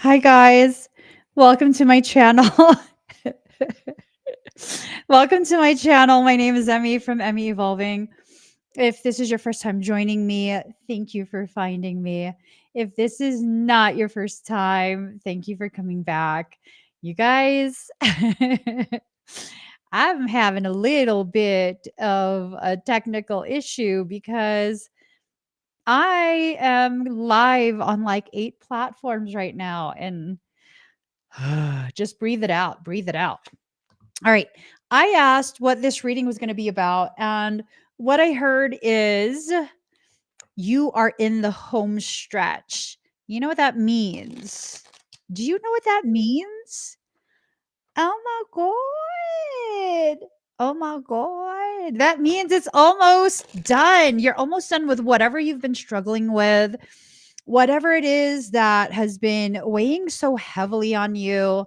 Hi guys. Welcome to my channel. Welcome to my channel. My name is Emmy from Emmy Evolving. If this is your first time joining me, thank you for finding me. If this is not your first time, thank you for coming back. You guys, I'm having a little bit of a technical issue because I am live on like 8 platforms right now and just breathe it out. Breathe it out. All right. I asked what this reading was going to be about. And what I heard is you are in the home stretch. You know what that means? Do you know what that means? Oh my God. Oh my God. That means it's almost done. You're almost done with whatever you've been struggling with, whatever it is that has been weighing so heavily on you.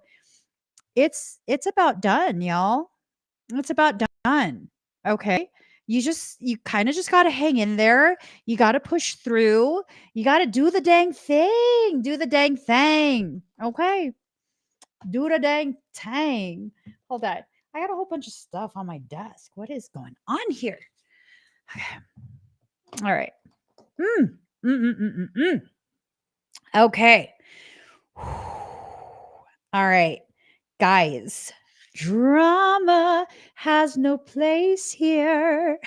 It's about done, y'all. It's about done. Okay? You kind of just got to hang in there. You got to push through. You got to do the dang thing. Do the dang thing. Okay? Do the dang thing. Hold on. I got a whole bunch of stuff on my desk. What is going on here? Okay. All right. Mm. Mm, mm, mm, mm, mm. Okay. All right. Guys, drama has no place here.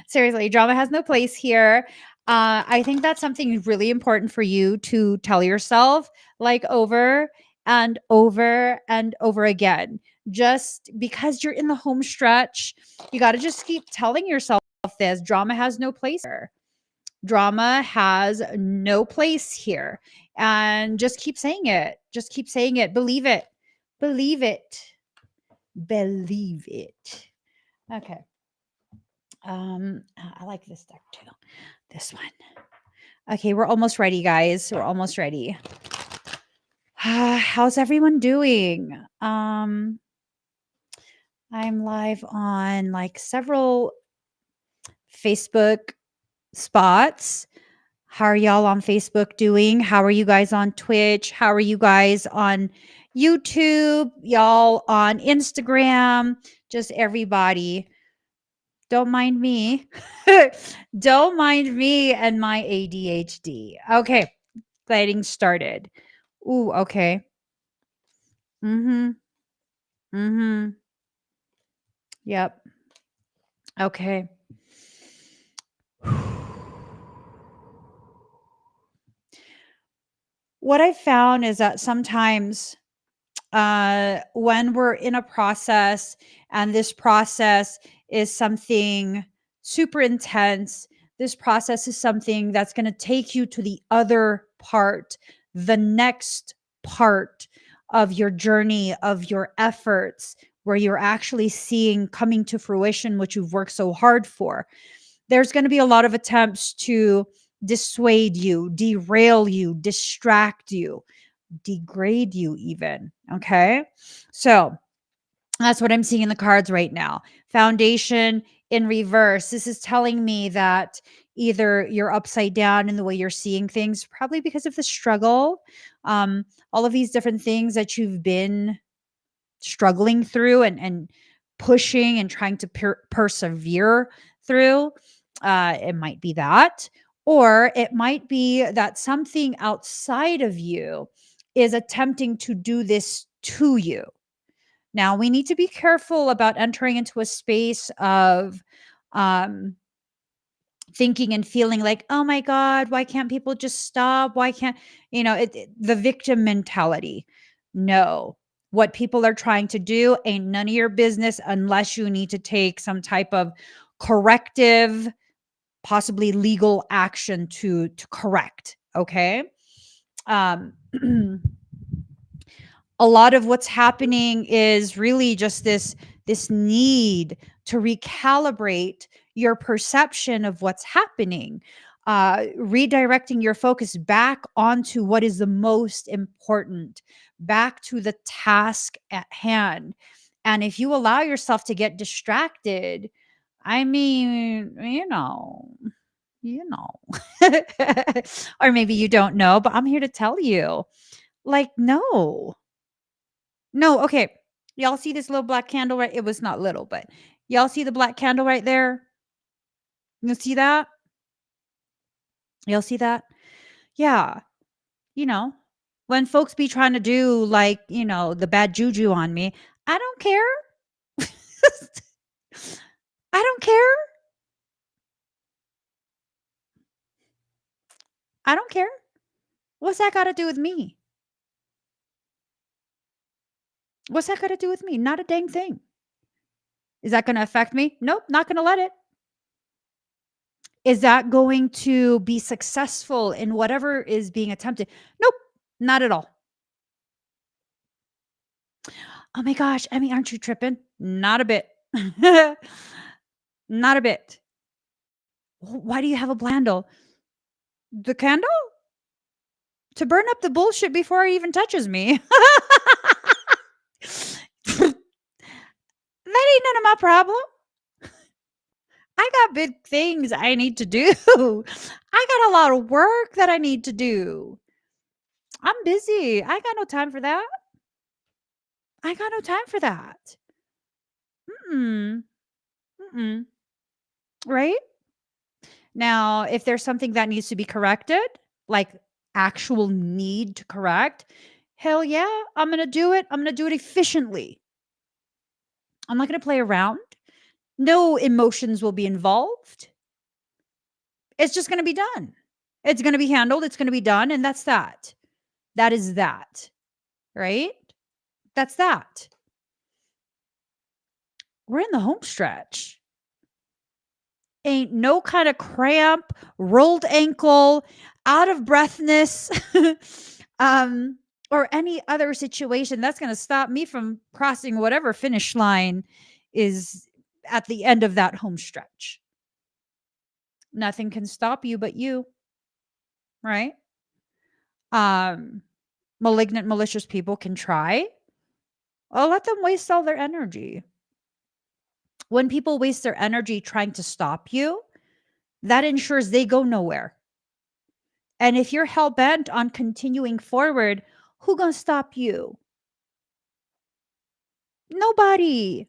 Seriously, drama has no place here. I think that's something really important for you to tell yourself like over and over and over again. Just because you're in the home stretch, you got to just keep telling yourself this drama has no place here. Drama has no place here. And just keep saying it. Just keep saying it. Believe it. Believe it. Believe it. Okay. I like this deck too. This one. Okay, we're almost ready, guys. We're almost ready. How's everyone doing? I'm live on like several Facebook spots. How are y'all on Facebook doing? How are you guys on Twitch? How are you guys on YouTube? Y'all on Instagram? Just everybody. Don't mind me. Don't mind me and my ADHD. Okay, getting started. Ooh, okay. Mm-hmm. Mm-hmm. Yep. Okay. What I found is that sometimes when we're in a process and this process is something super intense, this process is something that's going to take you to the other part, the next part of your journey, of your efforts, where you're actually seeing coming to fruition what you've worked so hard for. There's going to be a lot of attempts to dissuade you, derail you, distract you, degrade you even. Okay. So that's what I'm seeing in the cards right now. Foundation in reverse. This is telling me that either you're upside down in the way you're seeing things, probably because of the struggle, all of these different things that you've been struggling through and pushing and trying to persevere through. It might be that, or it might be that something outside of you is attempting to do this to you. Now, we need to be careful about entering into a space of um, thinking and feeling like, oh my God, why can't people just stop? Why can't, the victim mentality. No, what people are trying to do ain't none of your business unless you need to take some type of corrective, possibly legal action to correct. Okay. Um, a lot of what's happening is really just this need to recalibrate your perception of what's happening, redirecting your focus back onto what is the most important, back to the task at hand. And if you allow yourself to get distracted, I mean, you know. Or maybe you don't know, but I'm here to tell you. Like, no. No, okay. Y'all see this little black candle right? It was not little, but y'all see the black candle right there? You see that? Y'all see that? Yeah. You know, when folks be trying to do like, the bad juju on me, I don't care. I don't care. I don't care. What's that got to do with me? What's that got to do with me? Not a dang thing. Is that going to affect me? Nope, not going to let it. Is that going to be successful in whatever is being attempted? Nope, not at all. Oh my gosh, I mean, aren't you tripping? Not a bit. Not a bit. Why do you have a candle? The candle? To burn up the bullshit before it even touches me. That ain't none of my problem. I got big things I need to do. I got a lot of work that I need to do. I'm busy. I got no time for that. I got no time for that. Mm-mm. Mm-mm. Right? Now, if there's something that needs to be corrected, like actual need to correct, hell yeah, I'm going to do it. I'm going to do it efficiently. I'm not going to play around. No emotions will be involved. It's just going to be done. It's going to be handled. It's going to be done. And that's that. That is that. Right? That's that. We're in the home stretch. Ain't no kind of cramp, rolled ankle, out of breathness, or any other situation that's going to stop me from crossing whatever finish line is at the end of that home stretch. Nothing can stop you but you, right? Malignant, malicious people can try. I'll let them waste all their energy. When people waste their energy trying to stop you, that ensures they go nowhere. And if you're hell bent on continuing forward, who gonna stop you? Nobody.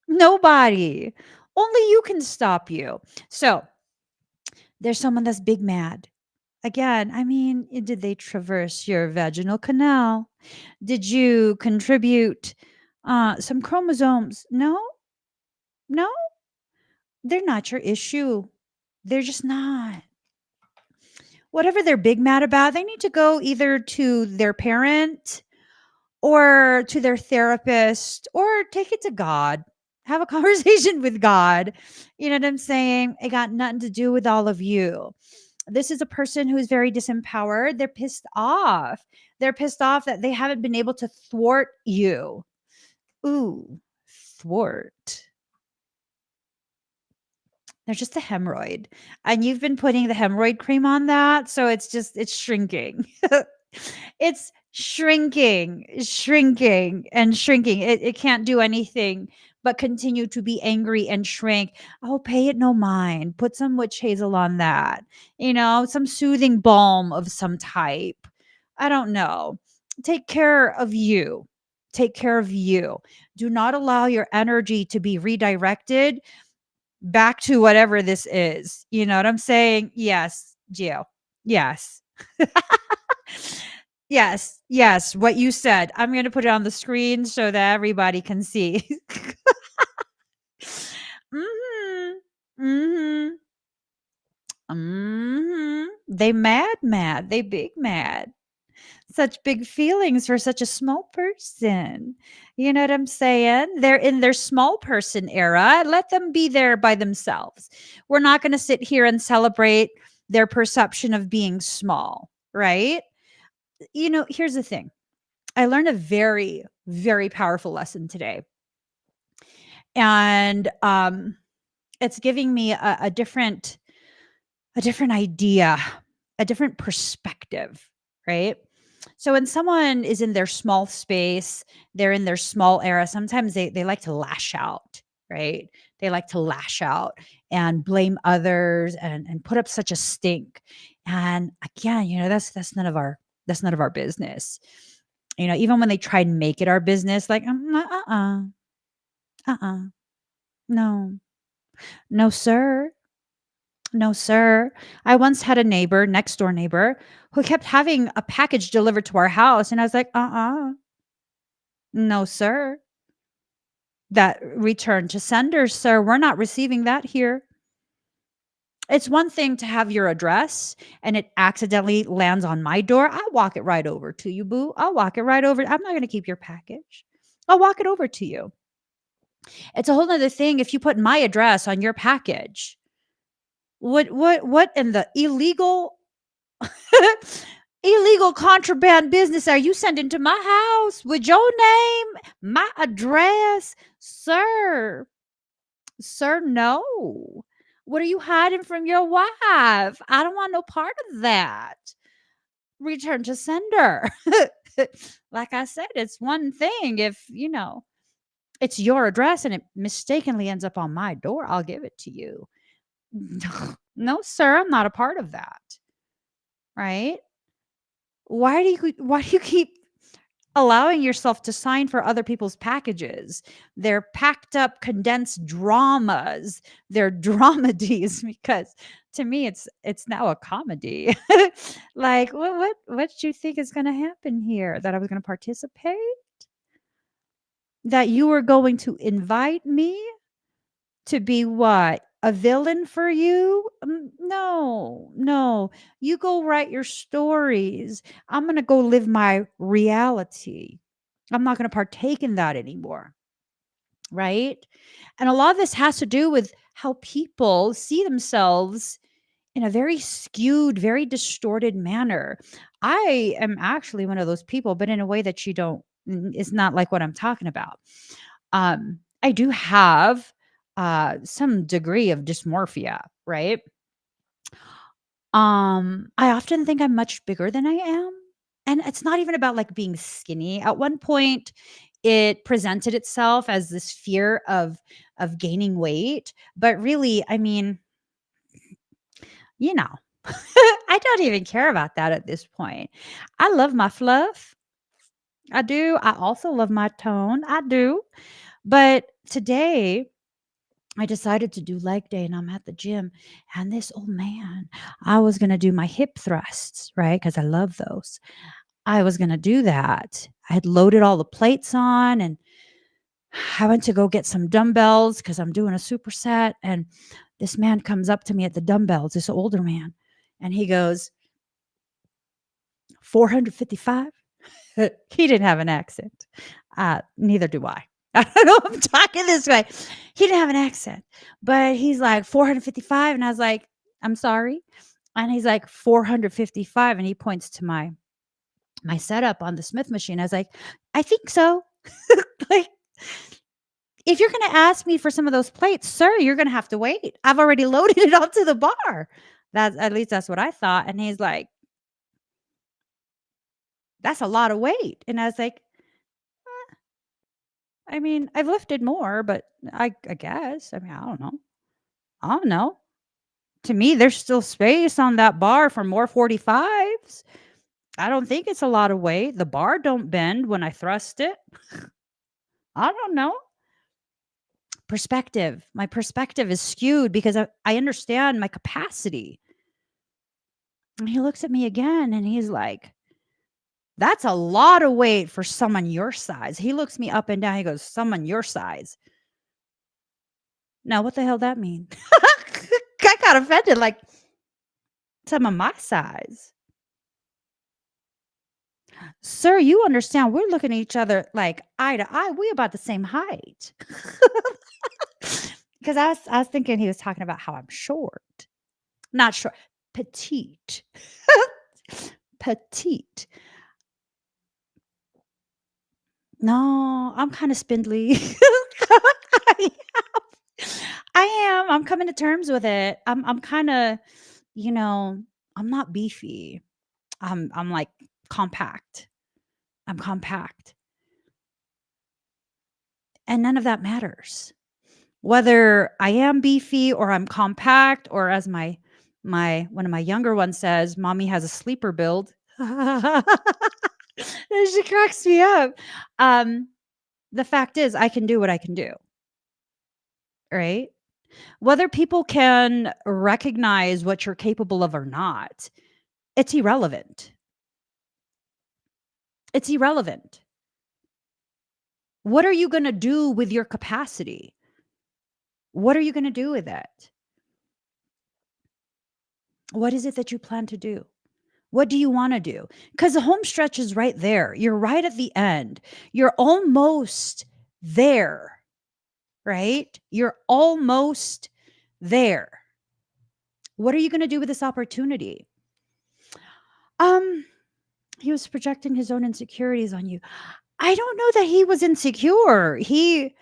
Nobody. Only you can stop you. So there's someone that's big mad. Again, I mean, did they traverse your vaginal canal? Did you contribute some chromosomes? No, no, they're not your issue. They're just not. Whatever they're big mad about, they need to go either to their parent or to their therapist or take it to God. Have a conversation with God. You know what I'm saying? It got nothing to do with all of you. This is a person who is very disempowered. They're pissed off. They're pissed off that they haven't been able to thwart you. Ooh, thwart. They're just a hemorrhoid. And you've been putting the hemorrhoid cream on that. So it's shrinking. It's shrinking, and shrinking. It can't do anything but continue to be angry and shrink. Oh, pay it no mind. Put some witch hazel on that. Some soothing balm of some type. I don't know. Take care of you. Take care of you. Do not allow your energy to be redirected back to whatever this is. You know what I'm saying? Yes, Gio. Yes. Yes, yes, what you said. I'm going to put it on the screen so that everybody can see. Mhm. Mhm. Mhm. They mad. They big mad. Such big feelings for such a small person. You know what I'm saying? They're in their small person era. Let them be there by themselves. We're not going to sit here and celebrate their perception of being small, right? Here's the thing. I learned a very, very powerful lesson today. And it's giving me a different idea, a different perspective, right? So when someone is in their small space, they're in their small era, sometimes they like to lash out. right? They like to lash out and blame others and put up such a stink. And again, that's none of our business. Even when they try and make it our business, like, uh-uh, no, no, sir. No, sir. I once had a neighbor, next door neighbor, who kept having a package delivered to our house. And I was like, no, sir. That return to sender, sir. We're not receiving that here. It's one thing to have your address and it accidentally lands on my door. I'll walk it right over to you, boo. I'll walk it right over. I'm not going to keep your package. I'll walk it over to you. It's a whole nother thing if you put my address on your package. What in the illegal contraband business are you sending to my house with your name, my address? Sir, no. What are you hiding from your wife? I don't want no part of that. Return to sender. Like I said, it's one thing if, it's your address and it mistakenly ends up on my door, I'll give it to you. No, sir, I'm not a part of that. Right? Why do you keep allowing yourself to sign for other people's packages? They're packed up condensed dramas. They're dramedies because to me it's now a comedy. Like what do you think is going to happen here? That I was going to participate? That you were going to invite me to be what? A villain for you? No, no. You go write your stories. I'm going to go live my reality. I'm not going to partake in that anymore. Right? And a lot of this has to do with how people see themselves in a very skewed, very distorted manner. I am actually one of those people, but in a way that you don't, is not like what I'm talking about. I do have some degree of dysmorphia, right? I often think I'm much bigger than I am. And it's not even about like being skinny. At one point, it presented itself as this fear of gaining weight, but really, I mean, you know, I don't even care about that at this point. I love my fluff. I do. I also love my tone. I do. But today, I decided to do leg day and I'm at the gym. And this old man, I was going to do my hip thrusts, right? Because I love those. I was going to do that. I had loaded all the plates on and I went to go get some dumbbells because I'm doing a superset. And this man comes up to me at the dumbbells, this older man, and he goes, 455. He didn't have an accent. Neither do I. I don't know if I'm talking this way. He didn't have an accent, but he's like 455. And I was like, I'm sorry. And he's like 455. And he points to my setup on the Smith machine. I was like, I think so. Like, if you're going to ask me for some of those plates, sir, you're going to have to wait. I've already loaded it onto the bar. At least that's what I thought. And he's like, that's a lot of weight. And I was like, I mean, I've lifted more, but I guess. I mean, I don't know. I don't know. To me, there's still space on that bar for more 45s. I don't think it's a lot of weight. The bar don't bend when I thrust it. I don't know. Perspective. My perspective is skewed because I understand my capacity. And he looks at me again and he's like, that's a lot of weight for someone your size. He looks me up and down. He goes, someone your size. Now, what the hell that mean? I got offended. Like, someone my size. Sir, you understand we're looking at each other like eye to eye. We about the same height. Because I was thinking he was talking about how I'm short. Not short, petite. Petite. No, I'm kind of spindly. I I am. I'm coming to terms with it. I'm kind of, you know, I'm not beefy. I'm like compact. I'm compact. And none of that matters. Whether I am beefy or I'm compact, or as my one of my younger ones says, "Mommy has a sleeper build." She cracks me up. Um, the fact is I can do what I can do, right? Whether people can recognize what you're capable of or not, it's irrelevant. It's irrelevant. What are you gonna do with your capacity? What are you gonna do with it? What is it that you plan to do? What do you wanna do? Do? Because the home stretch is right there. You're right at the end. You're almost there, right? You're almost there. What are you gonna do with this opportunity? Um, he was projecting his own insecurities on you. I don't know that he was insecure. He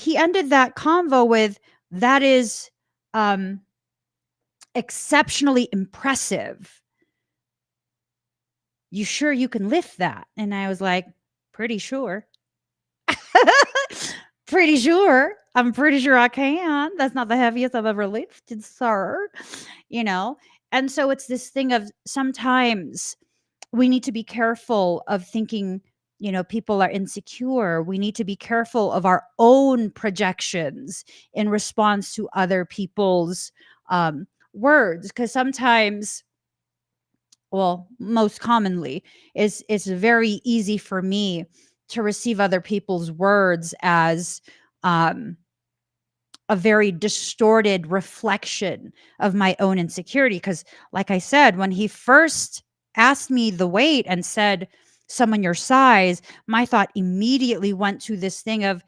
ended that convo with, "That is, um, exceptionally impressive. You sure you can lift that?" And I was like, "Pretty sure." Pretty sure. I'm pretty sure I can. That's not the heaviest I've ever lifted, sir. You know? And so it's this thing of sometimes we need to be careful of thinking, people are insecure. We need to be careful of our own projections in response to other people's words. Because sometimes, well, most commonly, it's very easy for me to receive other people's words as um, a very distorted reflection of my own insecurity. Because, like I said, when he first asked me the weight and said, "Someone your size," my thought immediately went to this thing of,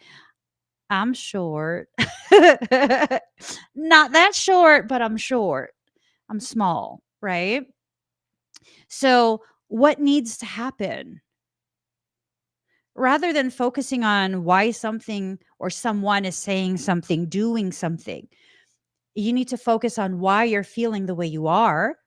"I'm short." Not that short, but I'm short. I'm small, right? So, what needs to happen? Rather than focusing on why something or someone is saying something, doing something, you need to focus on why you're feeling the way you are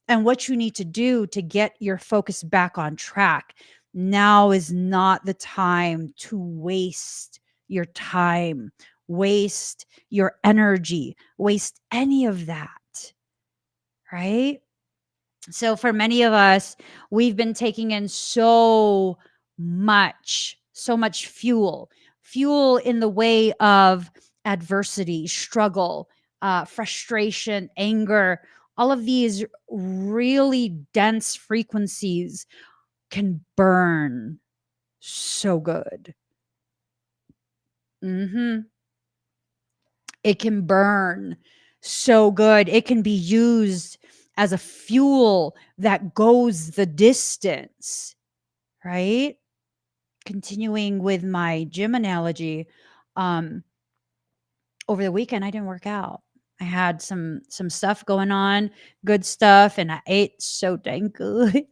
and what you need to do to get your focus back on track. Now is not the time to waste your time, waste your energy, waste any of that, right? So for many of us, we've been taking in so much fuel in the way of adversity, struggle, frustration, anger. All of these really dense frequencies can burn so good. hmm It can burn so good. It can be used as a fuel that goes the distance, right? Continuing with my gym analogy, um, over the weekend I didn't work out. I had some stuff going on, good stuff, and I ate so dang good.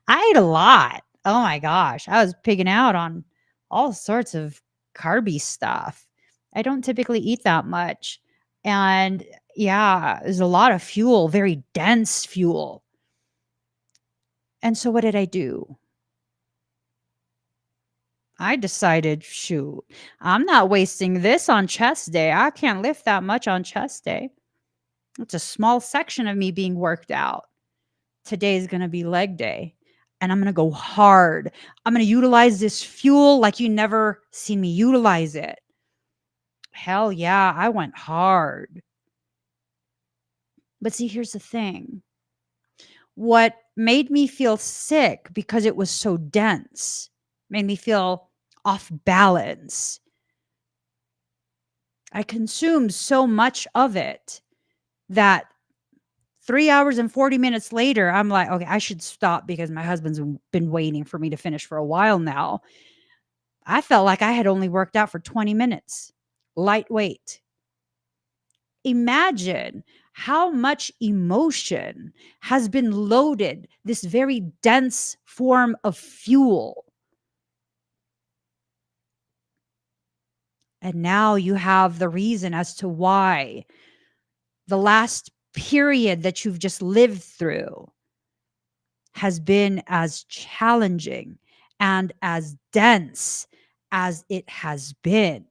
I ate a lot. Oh my gosh, I was pigging out on all sorts of carby stuff. I don't typically eat that much. And yeah, there's a lot of fuel, very dense fuel. And so what did I do? I decided, shoot, I'm not wasting this on chest day. I can't lift that much on chest day. It's a small section of me being worked out. Today is going to be leg day and I'm going to go hard. I'm going to utilize this fuel like you never seen me utilize it. Hell yeah, I went hard. But see, here's the thing. What made me feel sick because it was so dense, made me feel off balance. I consumed so much of it that 3 hours and 40 minutes later, I'm like, okay, I should stop because my husband's been waiting for me to finish for a while now. I felt like I had only worked out for 20 minutes. Lightweight. Imagine how much emotion has been loaded, this very dense form of fuel. And now you have the reason as to why the last period that you've just lived through has been as challenging and as dense as it has been.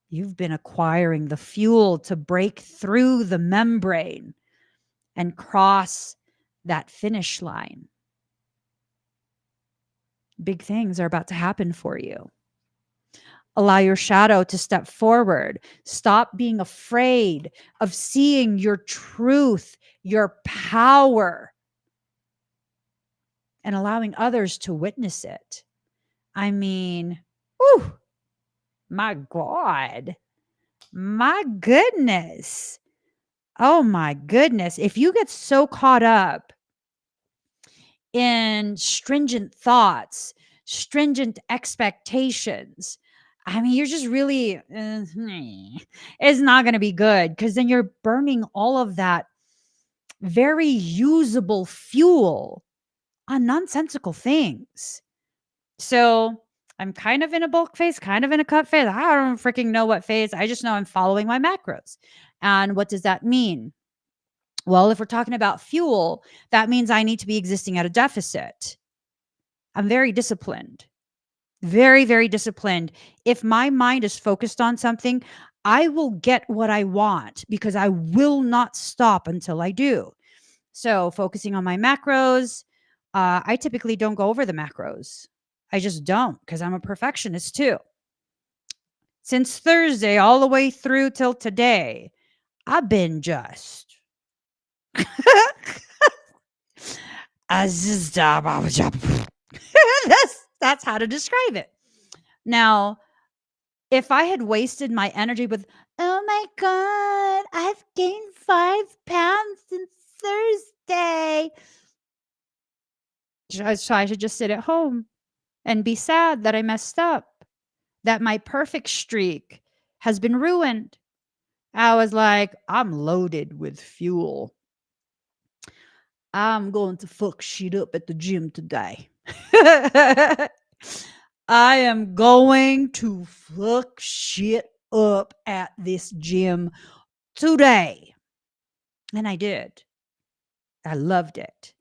You've been acquiring the fuel to break through the membrane and cross that finish line. Big things are about to happen for you. Allow your shadow to step forward. Stop being afraid of seeing your truth, your power, and allowing others to witness it. I mean, whew, my God, my goodness. Oh my goodness. If you get so caught up in stringent thoughts, stringent expectations, I mean, you're just really, it's not going to be good, because then you're burning all of that very usable fuel on nonsensical things. So I'm kind of in a bulk phase, kind of in a cut phase. I don't freaking know what phase. I just know I'm following my macros. And what does that mean? Well, if we're talking about fuel, that means I need to be existing at a deficit. I'm very disciplined, very, very disciplined. If my mind is focused on something, I will get what I want, because I will not stop until I do. So focusing on my macros, I typically don't go over the macros. I just don't, because I'm a perfectionist too. Since Thursday all the way through till today, I've been just that's how to describe it. Now, if I had wasted my energy with, oh my God, I've gained 5 pounds since Thursday, so I should just sit at home and be sad that I messed up, that my perfect streak has been ruined. I was like, I'm loaded with fuel. I'm going to fuck shit up at the gym today. I am going to fuck shit up at this gym today. And I did. I loved it.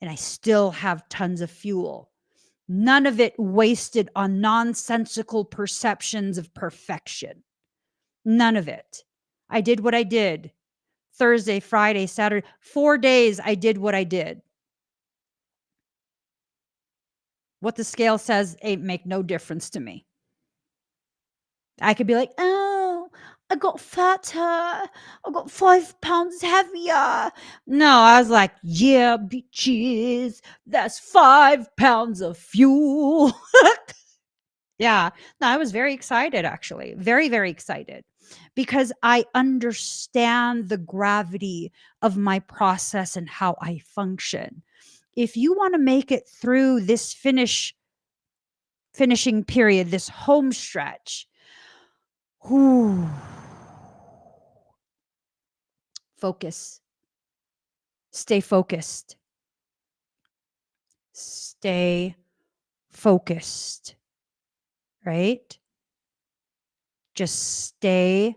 And I still have tons of fuel. None of it wasted on nonsensical perceptions of perfection. None of it. I did what I did. Thursday, Friday, Saturday, 4 days I did what I did. What the scale says ain't make no difference to me. I could be like, oh, I got fatter. I got 5 pounds heavier. No, I was like, yeah, bitches, that's 5 pounds of fuel. Yeah. No, I was very excited, actually. Very, very excited, because I understand the gravity of my process and how I function. If you want to make it through this finishing period, this home stretch, whew, focus. Stay focused. Stay focused. Right? Just stay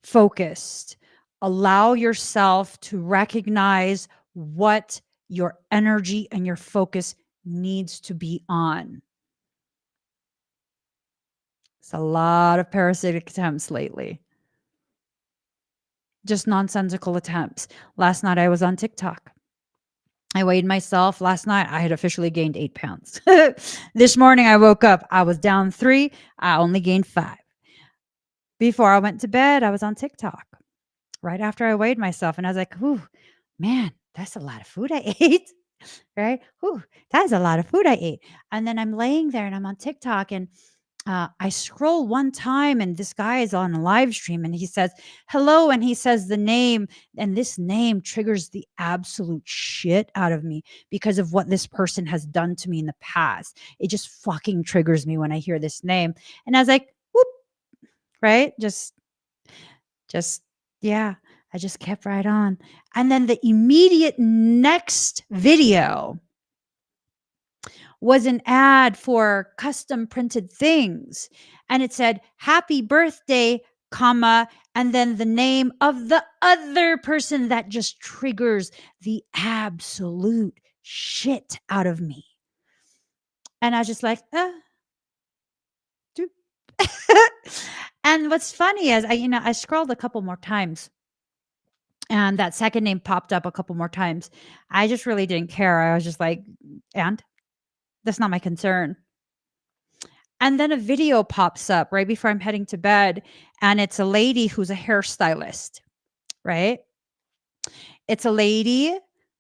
focused. Allow yourself to recognize what your energy and your focus needs to be on. It's a lot of parasitic attempts lately. Just nonsensical attempts. Last night I was on TikTok. I weighed myself. Last night I had officially gained 8 pounds. This morning I woke up, I was down 3. I only gained 5. Before I went to bed, I was on TikTok right after I weighed myself. And I was like, ooh, man, that's a lot of food I ate. Right? Ooh, that's a lot of food I ate. And then I'm laying there and I'm on TikTok, and I scroll one time, and this guy is on a live stream, and he says, hello. And he says the name, and this name triggers the absolute shit out of me because of what this person has done to me in the past. It just fucking triggers me when I hear this name. And I was like, whoop, right? Yeah, I just kept right on. And then the immediate next video was an ad for custom printed things. And it said, happy birthday, comma, and then the name of the other person that just triggers the absolute shit out of me. And I was just like, and And what's funny is I scrolled a couple more times and that second name popped up a couple more times. I just really didn't care. I was just like, and that's not my concern. And then a video pops up right before I'm heading to bed, and it's a lady who's a hairstylist, right? It's a lady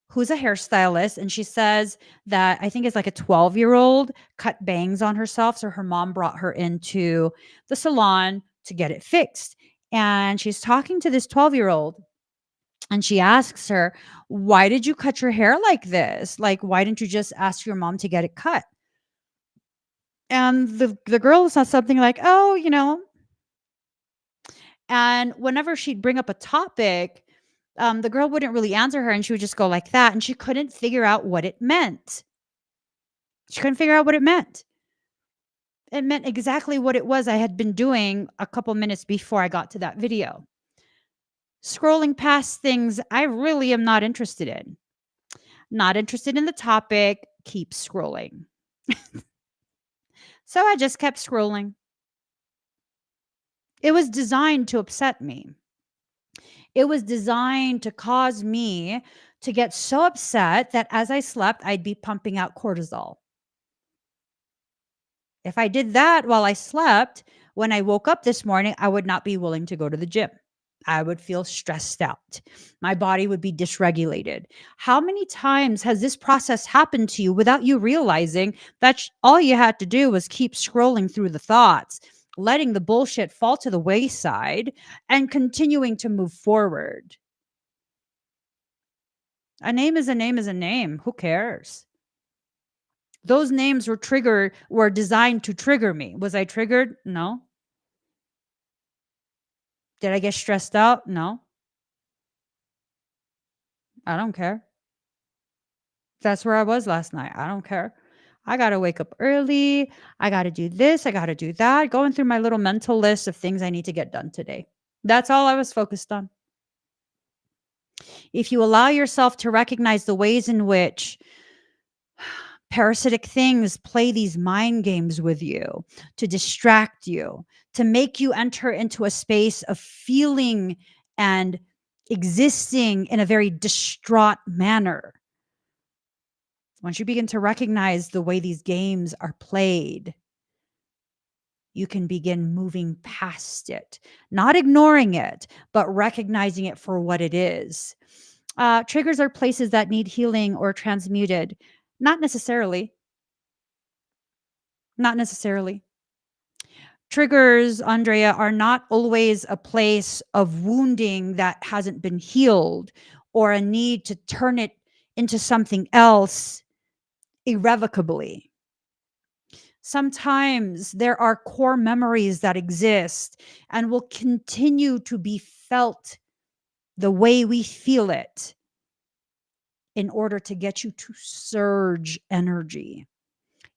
who's a hairstylist, and she says that I think it's like a 12-year-old cut bangs on herself. So her mom brought her into the salon to get it fixed. And she's talking to this 12-year-old, and she asks her, "Why did you cut your hair like this? Like, why didn't you just ask your mom to get it cut?" And the girl says something like, "Oh, and whenever she'd bring up a topic, the girl wouldn't really answer her, and she would just go like that, and she couldn't figure out what it meant. She couldn't figure out what it meant. It meant exactly what it was I had been doing a couple minutes before I got to that video. Scrolling past things I really am not interested in. Not interested in the topic, keep scrolling. So I just kept scrolling. It was designed to upset me. It was designed to cause me to get so upset that as I slept, I'd be pumping out cortisol. If I did that while I slept, when I woke up this morning, I would not be willing to go to the gym. I would feel stressed out. My body would be dysregulated. How many times has this process happened to you without you realizing that all you had to do was keep scrolling through the thoughts, letting the bullshit fall to the wayside, and continuing to move forward? A name is a name is a name. Who cares? Those names were designed to trigger me. Was I triggered? No. Did I get stressed out? No. I don't care. That's where I was last night. I don't care. I got to wake up early. I got to do this. I got to do that. Going through my little mental list of things I need to get done today. That's all I was focused on. If you allow yourself to recognize the ways in which parasitic things play these mind games with you to distract you, to make you enter into a space of feeling and existing in a very distraught manner. Once you begin to recognize the way these games are played, you can begin moving past it, not ignoring it, but recognizing it for what it is. Triggers are places that need healing or transmuted. Not necessarily. Not necessarily. Triggers, Andrea, are not always a place of wounding that hasn't been healed or a need to turn it into something else irrevocably. Sometimes there are core memories that exist and will continue to be felt the way we feel it in order to get you to surge energy,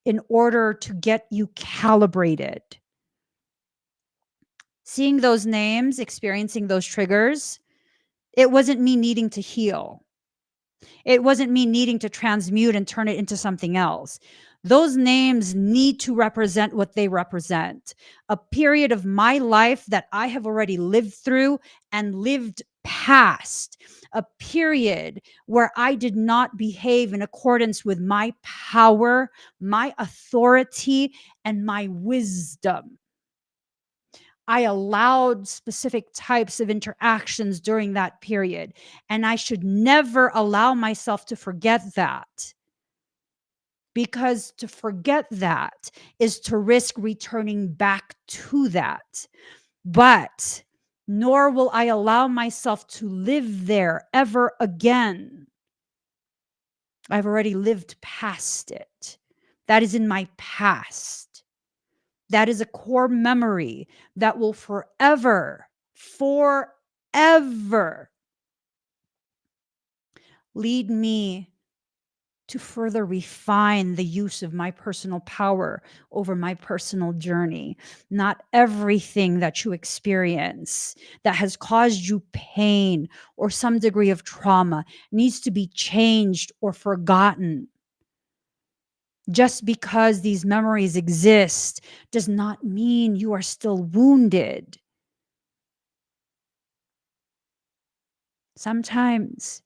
in order to get you calibrated. Seeing those names, experiencing those triggers, it wasn't me needing to heal. It wasn't me needing to transmute and turn it into something else. Those names need to represent what they represent. A period of my life that I have already lived through and lived past. A period where I did not behave in accordance with my power, my authority, and my wisdom. I allowed specific types of interactions during that period. And I should never allow myself to forget that. Because to forget that is to risk returning back to that. But nor will I allow myself to live there ever again. I've already lived past it. That is in my past. That is a core memory that will forever lead me to further refine the use of my personal power over my personal journey. Not everything that you experience that has caused you pain or some degree of trauma needs to be changed or forgotten. Just because these memories exist does not mean you are still wounded. Sometimes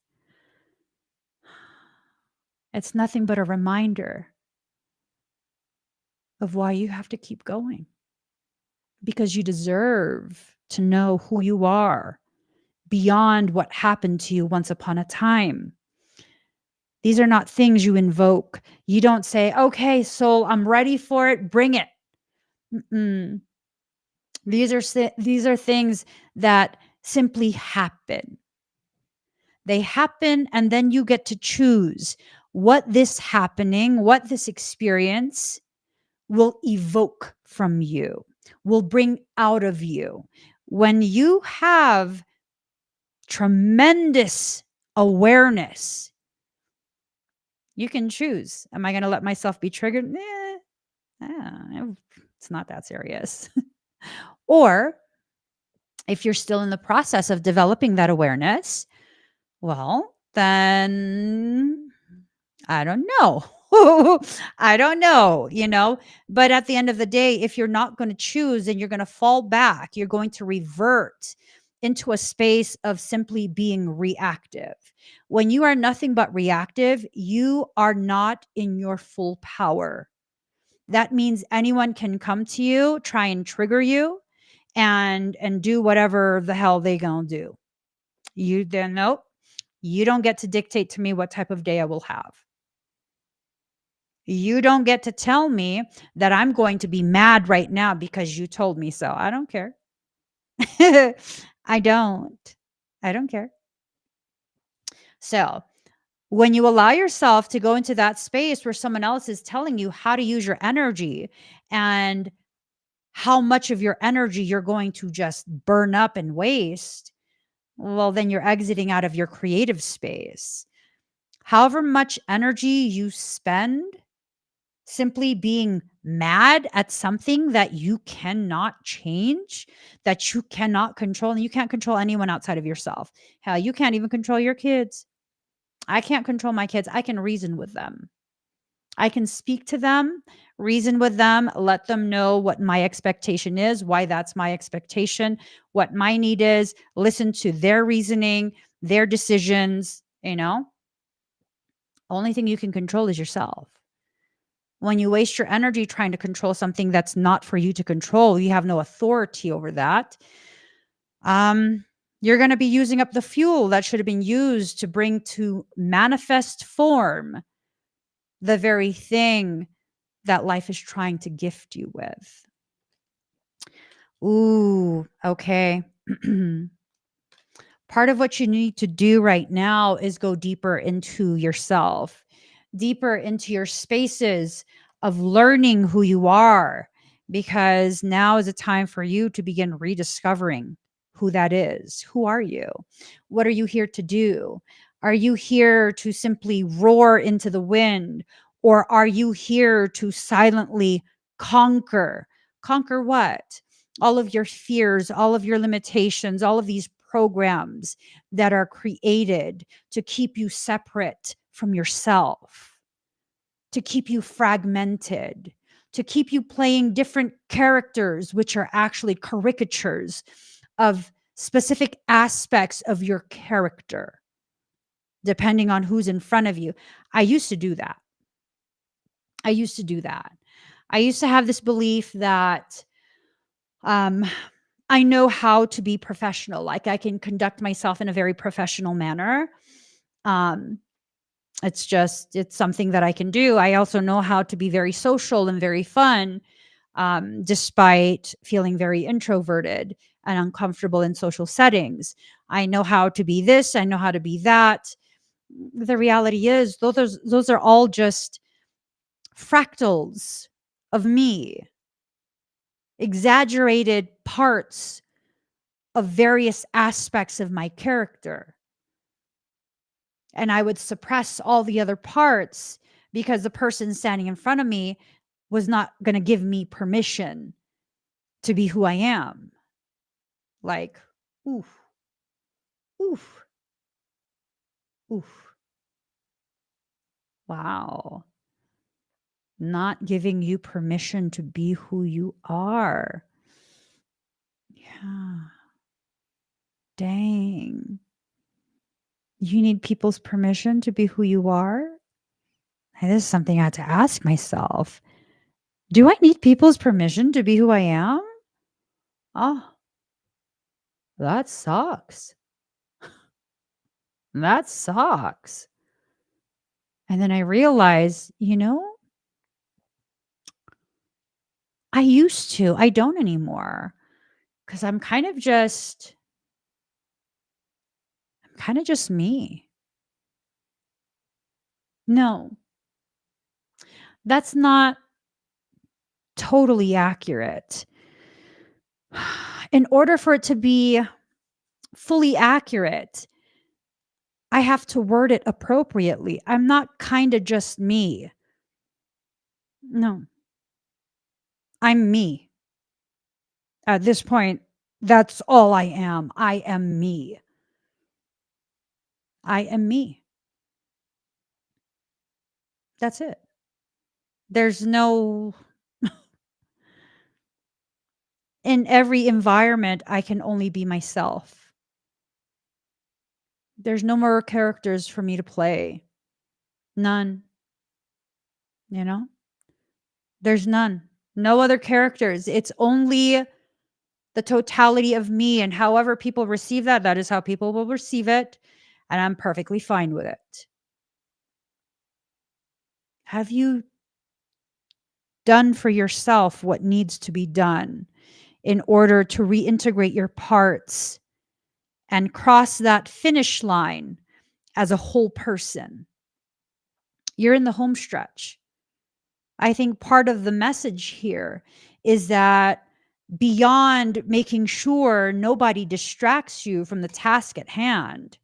it's nothing but a reminder of why you have to keep going, because you deserve to know who you are beyond what happened to you once upon a time. These are not things you invoke. You don't say, okay, soul, I'm ready for it. Bring it. Mm-mm. These are things that simply happen. They happen, and then you get to choose what this happening, what this experience will evoke from you, will bring out of you. When you have tremendous awareness, you can choose. Am I going to let myself be triggered? It's not that serious. Or if you're still in the process of developing that awareness, well, then I don't know. I don't know. But at the end of the day, if you're not going to choose and you're going to fall back, you're going to revert into a space of simply being reactive. When you are nothing but reactive, you are not in your full power. That means anyone can come to you, try and trigger you, and do whatever the hell they gonna do. You then nope. You don't get to dictate to me what type of day I will have. You don't get to tell me that I'm going to be mad right now because you told me so. I don't care. I don't. I don't care. So, when you allow yourself to go into that space where someone else is telling you how to use your energy and how much of your energy you're going to just burn up and waste, well, then you're exiting out of your creative space. However much energy you spend simply being mad at something that you cannot change, that you cannot control, and you can't control anyone outside of yourself. Hell, you can't even control your kids. I can't control my kids. I can reason with them. I can speak to them, reason with them, let them know what my expectation is, why that's my expectation, what my need is, listen to their reasoning, their decisions. Only thing you can control is yourself. When you waste your energy trying to control something that's not for you to control, you have no authority over that. You're going to be using up the fuel that should have been used to bring to manifest form the very thing that life is trying to gift you with. Ooh, okay. Part of what you need to do right now is go deeper into yourself, deeper into your spaces of learning who you are, because now is a time for you to begin rediscovering who that is. Who are you? What are you here to do? Are you here to simply roar into the wind, or are you here to silently conquer? Conquer what? All of your fears, all of your limitations, all of these programs that are created to keep you separate from yourself, to keep you fragmented, to keep you playing different characters, which are actually caricatures of specific aspects of your character, depending on who's in front of you. I used to do that. I used to do that. I used to have this belief that um, I know how to be professional. Like I can conduct myself in a very professional manner. Um, it's something that I can do. I also know how to be very social and very fun, despite feeling very introverted and uncomfortable in social settings. I know how to be this. I know how to be that. The reality is, those are all just fractals of me, exaggerated parts of various aspects of my character. And I would suppress all the other parts because the person standing in front of me was not going to give me permission to be who I am. Like, oof, oof, oof. Wow. Not giving you permission to be who you are. Yeah. Dang. You need people's permission to be who you are? And this is something I had to ask myself. Do I need people's permission to be who I am? Oh, that sucks. That sucks. And then I realized, I used to. I don't anymore because I'm kind of just me. No, that's not totally accurate. In order for it to be fully accurate, I have to word it appropriately. I'm not kind of just me. No, I'm me. At this point, that's all I am. I am me. I am me. That's it. There's no, in every environment, I can only be myself. There's no more characters for me to play. None, you know? There's none. No other characters. It's only the totality of me. And however people receive that, that is how people will receive it. And I'm perfectly fine with it. Have you done for yourself what needs to be done in order to reintegrate your parts and cross that finish line as a whole person? You're in the home stretch. I think part of the message here is that beyond making sure nobody distracts you from the task at hand,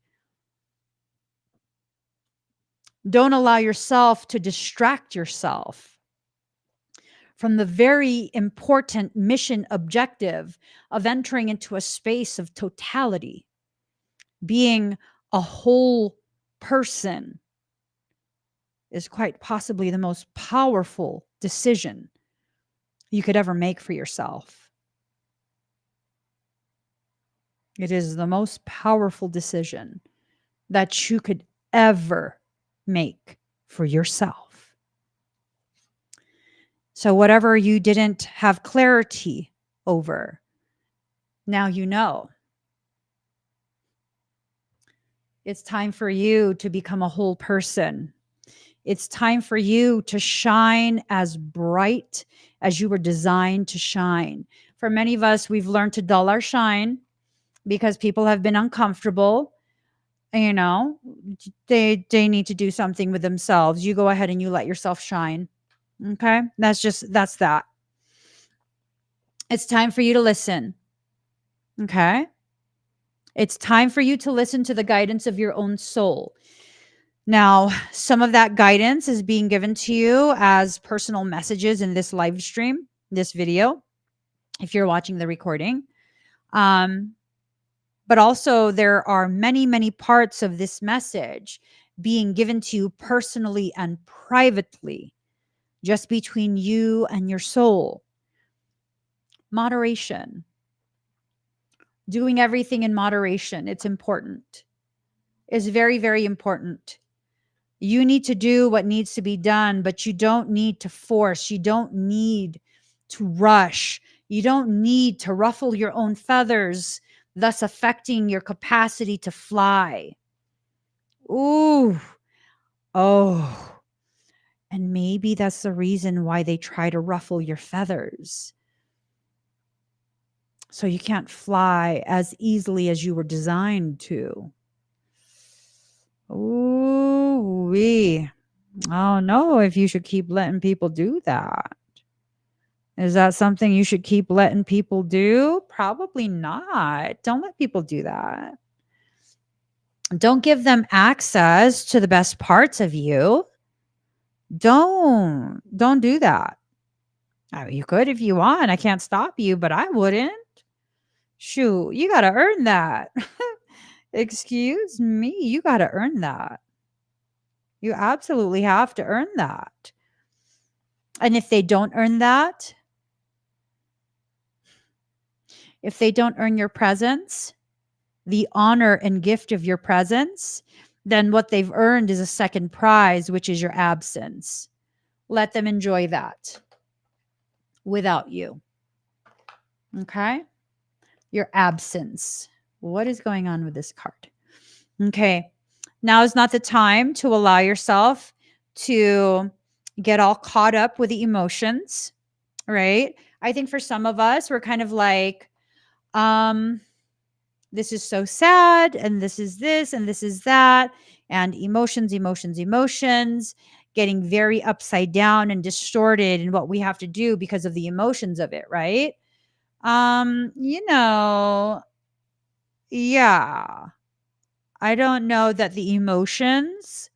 don't allow yourself to distract yourself from the very important mission objective of entering into a space of totality, being a whole person is quite possibly the most powerful decision you could ever make for yourself. It is the most powerful decision that you could ever make for yourself. So, whatever you didn't have clarity over, now you know. It's time for you to become a whole person. It's time for you to shine as bright as you were designed to shine. For many of us, we've learned to dull our shine because people have been uncomfortable. You know, they need to do something with themselves. You go ahead and you let yourself shine. Okay? That's that. It's time for you to listen. Okay? It's time for you to listen to the guidance of your own soul. Now, some of that guidance is being given to you as personal messages in this live stream, this video, if you're watching the recording. But also, there are many, many parts of this message being given to you personally and privately, just between you and your soul. Moderation. Doing everything in moderation. It's important. It's very, very important. You need to do what needs to be done, but you don't need to force. You don't need to rush. You don't need to ruffle your own feathers, thus affecting your capacity to fly. Ooh, oh. And maybe that's the reason why they try to ruffle your feathers. So you can't fly as easily as you were designed to. Ooh, wee. I don't know if you should keep letting people do that. Is that something you should keep letting people do? Probably not. Don't let people do that. Don't give them access to the best parts of you. Don't do that. You could if you want. I can't stop you, but I wouldn't. Shoot, you got to earn that. Excuse me, you got to earn that. You absolutely have to earn that. And if they don't earn that, if they don't earn your presence, the honor and gift of your presence, then what they've earned is a second prize, which is your absence. Let them enjoy that without you. Okay? Your absence. What is going on with this card? Okay. Now is not the time to allow yourself to get all caught up with the emotions, right? I think for some of us, we're kind of like, this is so sad, and this is this, and this is that, and emotions, emotions, emotions, getting very upside down and distorted in what we have to do because of the emotions of it, right? You know, yeah. I don't know that the emotions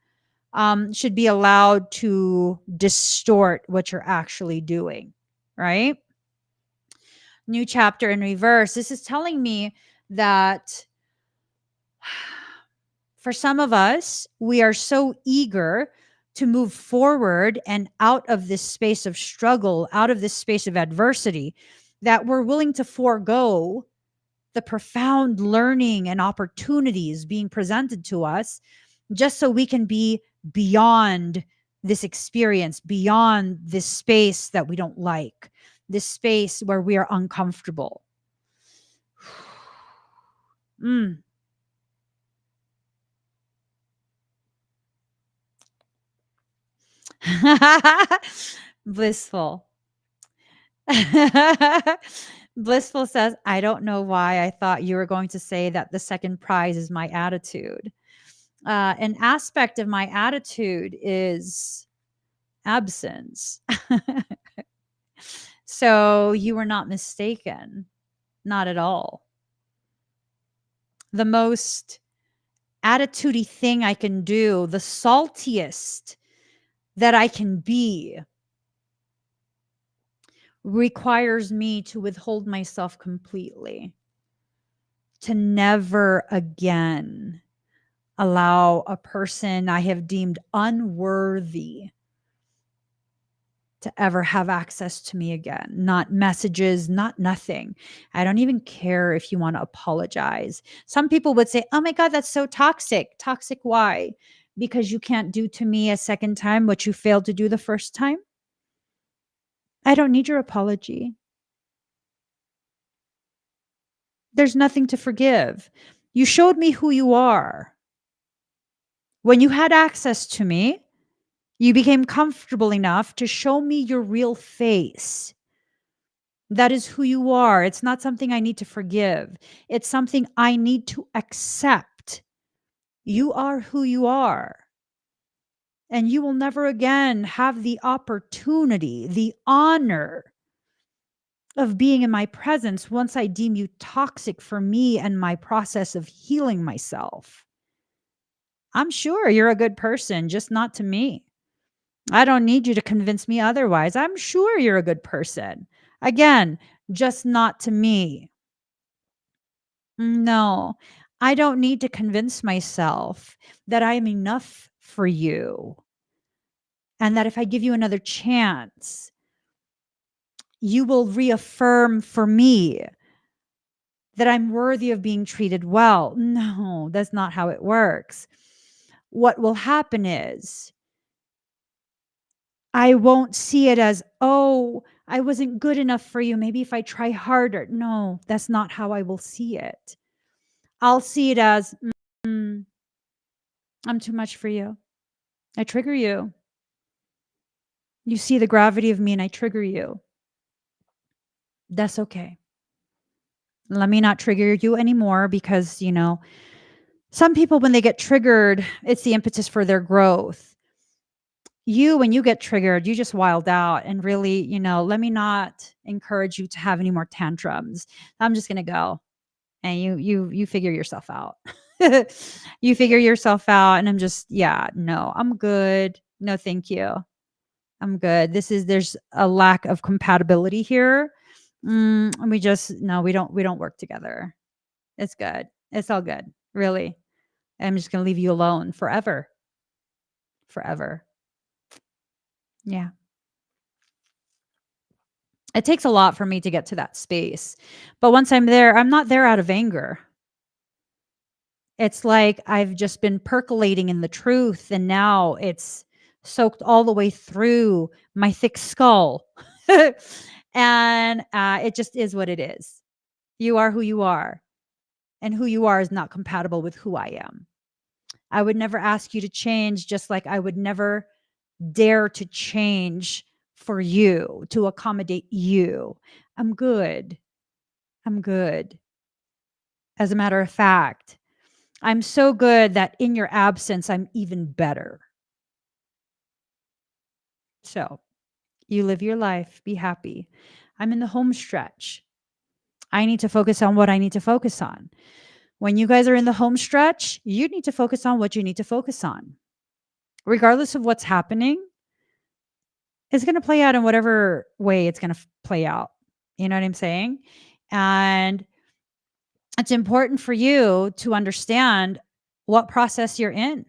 should be allowed to distort what you're actually doing, right? New chapter in reverse. This is telling me that for some of us, we are so eager to move forward and out of this space of struggle, out of this space of adversity, that we're willing to forego the profound learning and opportunities being presented to us just so we can be beyond this experience, beyond this space that we don't like, this space where we are uncomfortable. Mm. Blissful. Blissful says, I don't know why I thought you were going to say that the second prize is my attitude. An aspect of my attitude is absence. So you were not mistaken. Not at all. The most attitudey thing I can do, the saltiest that I can be, requires me to withhold myself completely, to never again allow a person I have deemed unworthy to ever have access to me again. Not messages, not nothing. I don't even care if you want to apologize. Some people would say, oh my God, that's so toxic. Toxic, why? Because you can't do to me a second time what you failed to do the first time? I don't need your apology. There's nothing to forgive. You showed me who you are. When you had access to me, you became comfortable enough to show me your real face. That is who you are. It's not something I need to forgive. It's something I need to accept. You are who you are. And you will never again have the opportunity, the honor of being in my presence once I deem you toxic for me and my process of healing myself. I'm sure you're a good person, just not to me. I don't need you to convince me otherwise. I'm sure you're a good person. Again, just not to me. No, I don't need to convince myself that I'm enough for you and that if I give you another chance, you will reaffirm for me that I'm worthy of being treated well. No, that's not how it works. What will happen is I won't see it as, oh, I wasn't good enough for you. Maybe if I try harder. No, that's not how I will see it. I'll see it as, mm, I'm too much for you. I trigger you. You see the gravity of me and I trigger you. That's okay. Let me not trigger you anymore because, some people, when they get triggered, it's the impetus for their growth. When you get triggered, you just wild out and really, let me not encourage you to have any more tantrums. I'm just going to go and you figure yourself out. You figure yourself out. And I'm just, yeah, no, I'm good. No, thank you. I'm good. There's a lack of compatibility here. And no, we don't work together. It's good. It's all good. Really. I'm just going to leave you alone forever. Forever. Yeah. It takes a lot for me to get to that space. But once I'm there, I'm not there out of anger. It's like I've just been percolating in the truth, and now it's soaked all the way through my thick skull. And it just is what it is. You are who you are, and who you are is not compatible with who I am. I would never ask you to change, just like I would never dare to change for you to accommodate you. I'm good. I'm good. As a matter of fact, I'm so good that in your absence, I'm even better. So you live your life, be happy. I'm in the home stretch. I need to focus on what I need to focus on. When you guys are in the home stretch, you need to focus on what you need to focus on. Regardless of what's happening, it's going to play out in whatever way it's going to play out. You know what I'm saying? And it's important for you to understand what process you're in.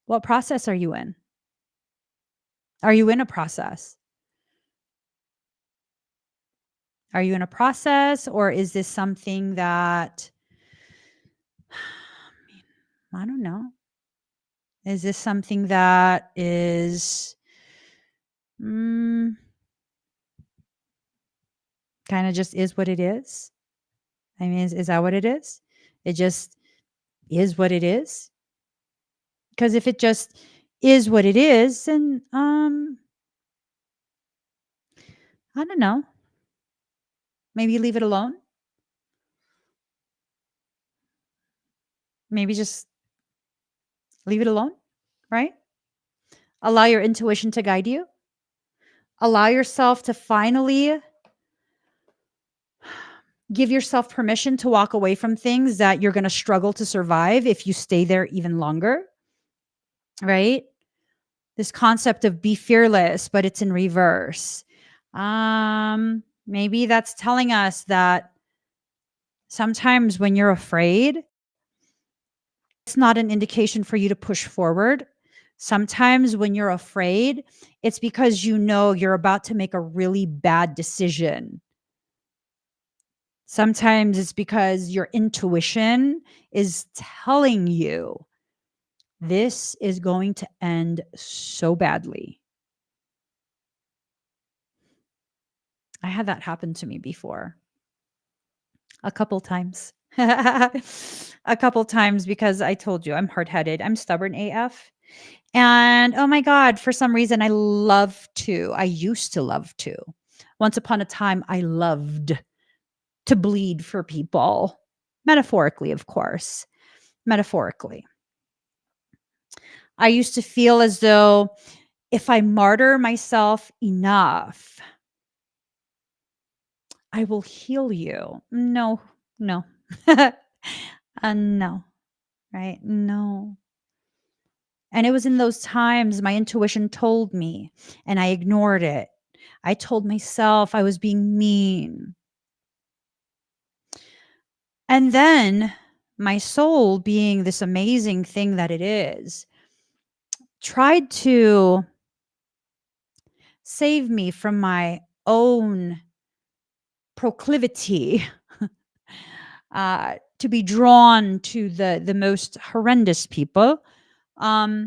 What process are you in? Are you in a process? Are you in a process, or is this something that, I don't know. Is this something that is kind of just is what it is? I mean, is that what it is? It just is what it is? Because if it just is what it is, then I don't know. Maybe leave it alone. Maybe just leave it alone, right? Allow your intuition to guide you. Allow yourself to finally give yourself permission to walk away from things that you're going to struggle to survive if you stay there even longer, right? This concept of be fearless, but it's in reverse. Maybe that's telling us that sometimes when you're afraid, it's not an indication for you to push forward. Sometimes when you're afraid, it's because you know you're about to make a really bad decision. Sometimes it's because your intuition is telling you this is going to end so badly. I had that happen to me before. A couple times. A couple times, because I told you I'm hard-headed. I'm stubborn AF. And oh my God, for some reason I used to love to. Once upon a time, I loved to bleed for people. Metaphorically, of course. Metaphorically. I used to feel as though if I martyr myself enough, I will heal you. No, no. No, right? No. And it was in those times my intuition told me, and I ignored it. I told myself I was being mean. And then my soul, being this amazing thing that it is, tried to save me from my own proclivity to be drawn to the most horrendous people. Yeah,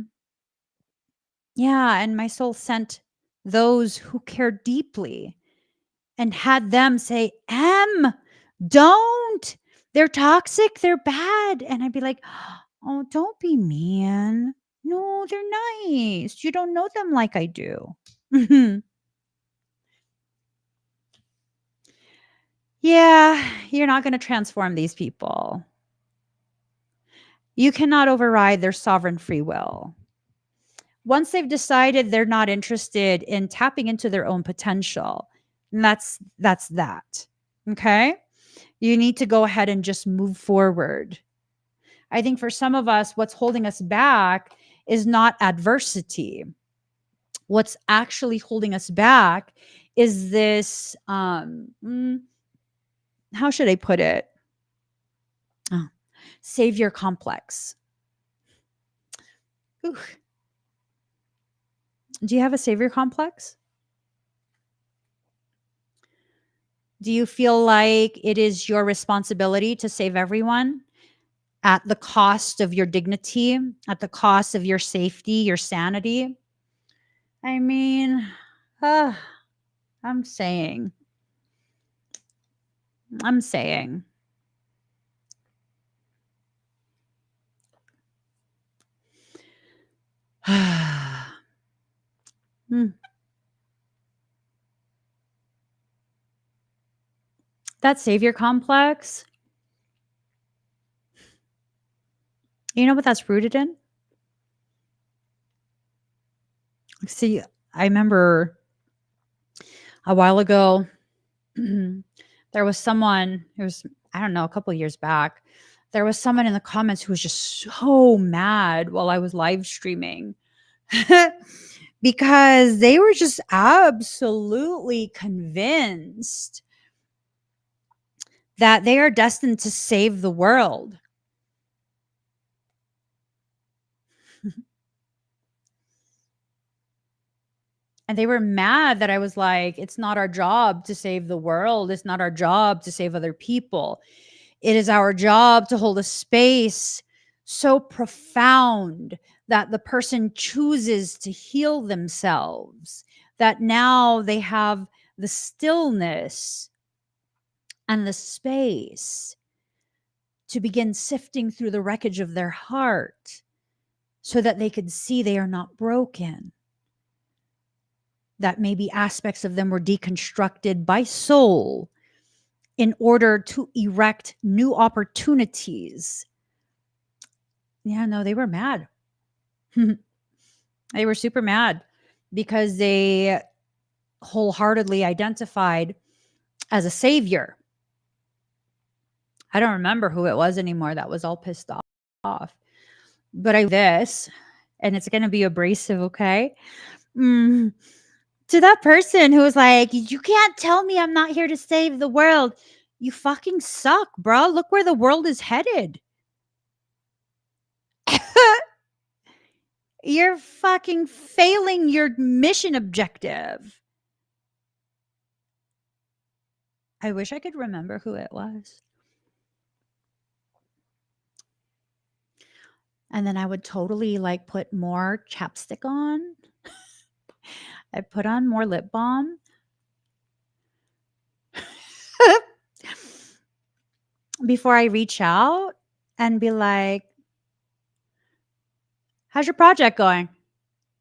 and my soul sent those who cared deeply and had them say, don't. They're toxic. They're bad. And I'd be like, oh, don't be mean. No, they're nice. You don't know them like I do. Yeah, you're not going to transform these people. You cannot override their sovereign free will. Once they've decided they're not interested in tapping into their own potential, and that's that. Okay? You need to go ahead and just move forward. I think for some of us, what's holding us back is not adversity. What's actually holding us back is this, how should I put it? Oh, savior complex. Ooh. Do you have a savior complex? Do you feel like it is your responsibility to save everyone? at the cost of your dignity, at the cost of your safety, your sanity. I mean, uh, I'm saying, I'm saying. Hmm. That savior complex, you know what that's rooted in? See, I remember a while ago, there was someone, it was, I don't know, a couple of years back, there was someone in the comments who was just so mad while I was live streaming because they were just absolutely convinced that they are destined to save the world. And they were mad that I was like, it's not our job to save the world. It's not our job to save other people. It is our job to hold a space so profound that the person chooses to heal themselves, that now they have the stillness and the space to begin sifting through the wreckage of their heart so that they could see they are not broken, that maybe aspects of them were deconstructed by soul in order to erect new opportunities. Yeah, no, they were mad. They were super mad because they wholeheartedly identified as a savior. I don't remember who it was anymore that was all pissed off. But I this, and it's going to be abrasive, okay? Mm, to that person who was like, you can't tell me I'm not here to save the world. You fucking suck, bro. Look where the world is headed. You're fucking failing your mission objective. I wish I could remember who it was. And then I would totally like put more chapstick on. I put on more lip balm. Before I reach out and be like, how's your project going?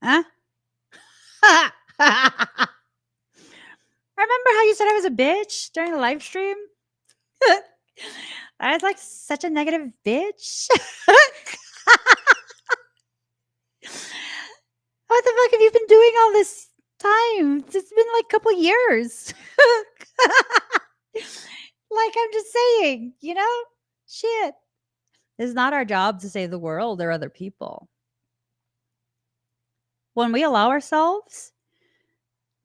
Huh? Remember how you said I was a bitch during the live stream? I was like such a negative bitch. What the fuck have you been doing all this time? It's been like a couple years. Like, I'm just saying, you know? Shit. It's not our job to save the world or other people. When we allow ourselves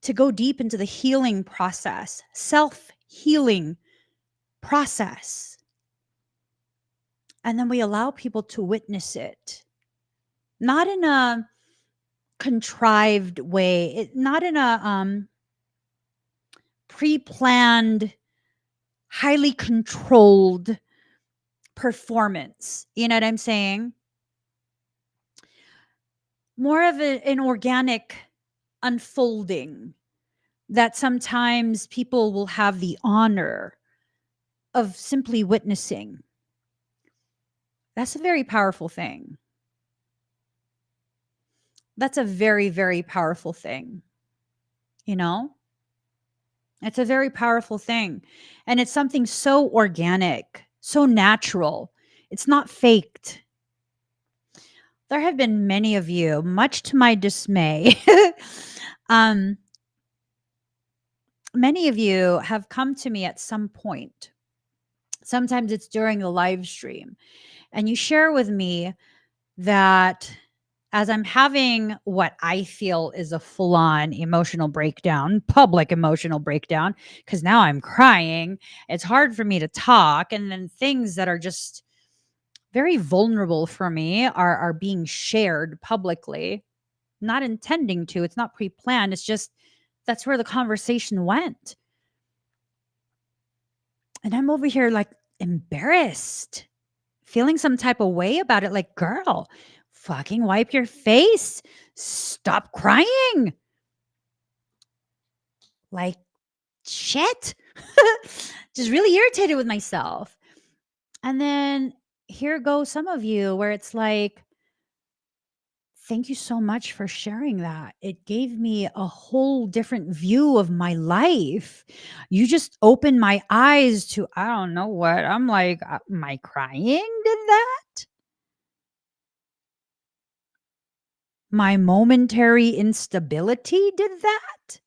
to go deep into the healing process, self-healing process, and then we allow people to witness it, not in a contrived way, not in a pre-planned, highly controlled performance. You know what I'm saying? More of an organic unfolding that sometimes people will have the honor of simply witnessing. That's a very powerful thing. That's a very, very powerful thing. You know? It's a very powerful thing. And it's something so organic, so natural. It's not faked. There have been many of you, much to my dismay, many of you have come to me at some point. Sometimes it's during the live stream, and you share with me that as I'm having what I feel is a full on emotional breakdown, public emotional breakdown, because now I'm crying, it's hard for me to talk. And then things that are just very vulnerable for me are being shared publicly, not intending to. It's not pre planned. It's just that's where the conversation went. And I'm over here like embarrassed, feeling some type of way about it, like, "Girl, fucking wipe your face. Stop crying." Like, shit. Just really irritated with myself. And then here go some of you where it's like, thank you so much for sharing that. It gave me a whole different view of my life. You just opened my eyes to, I don't know what. I'm like, am I crying? Did that? My momentary instability did that?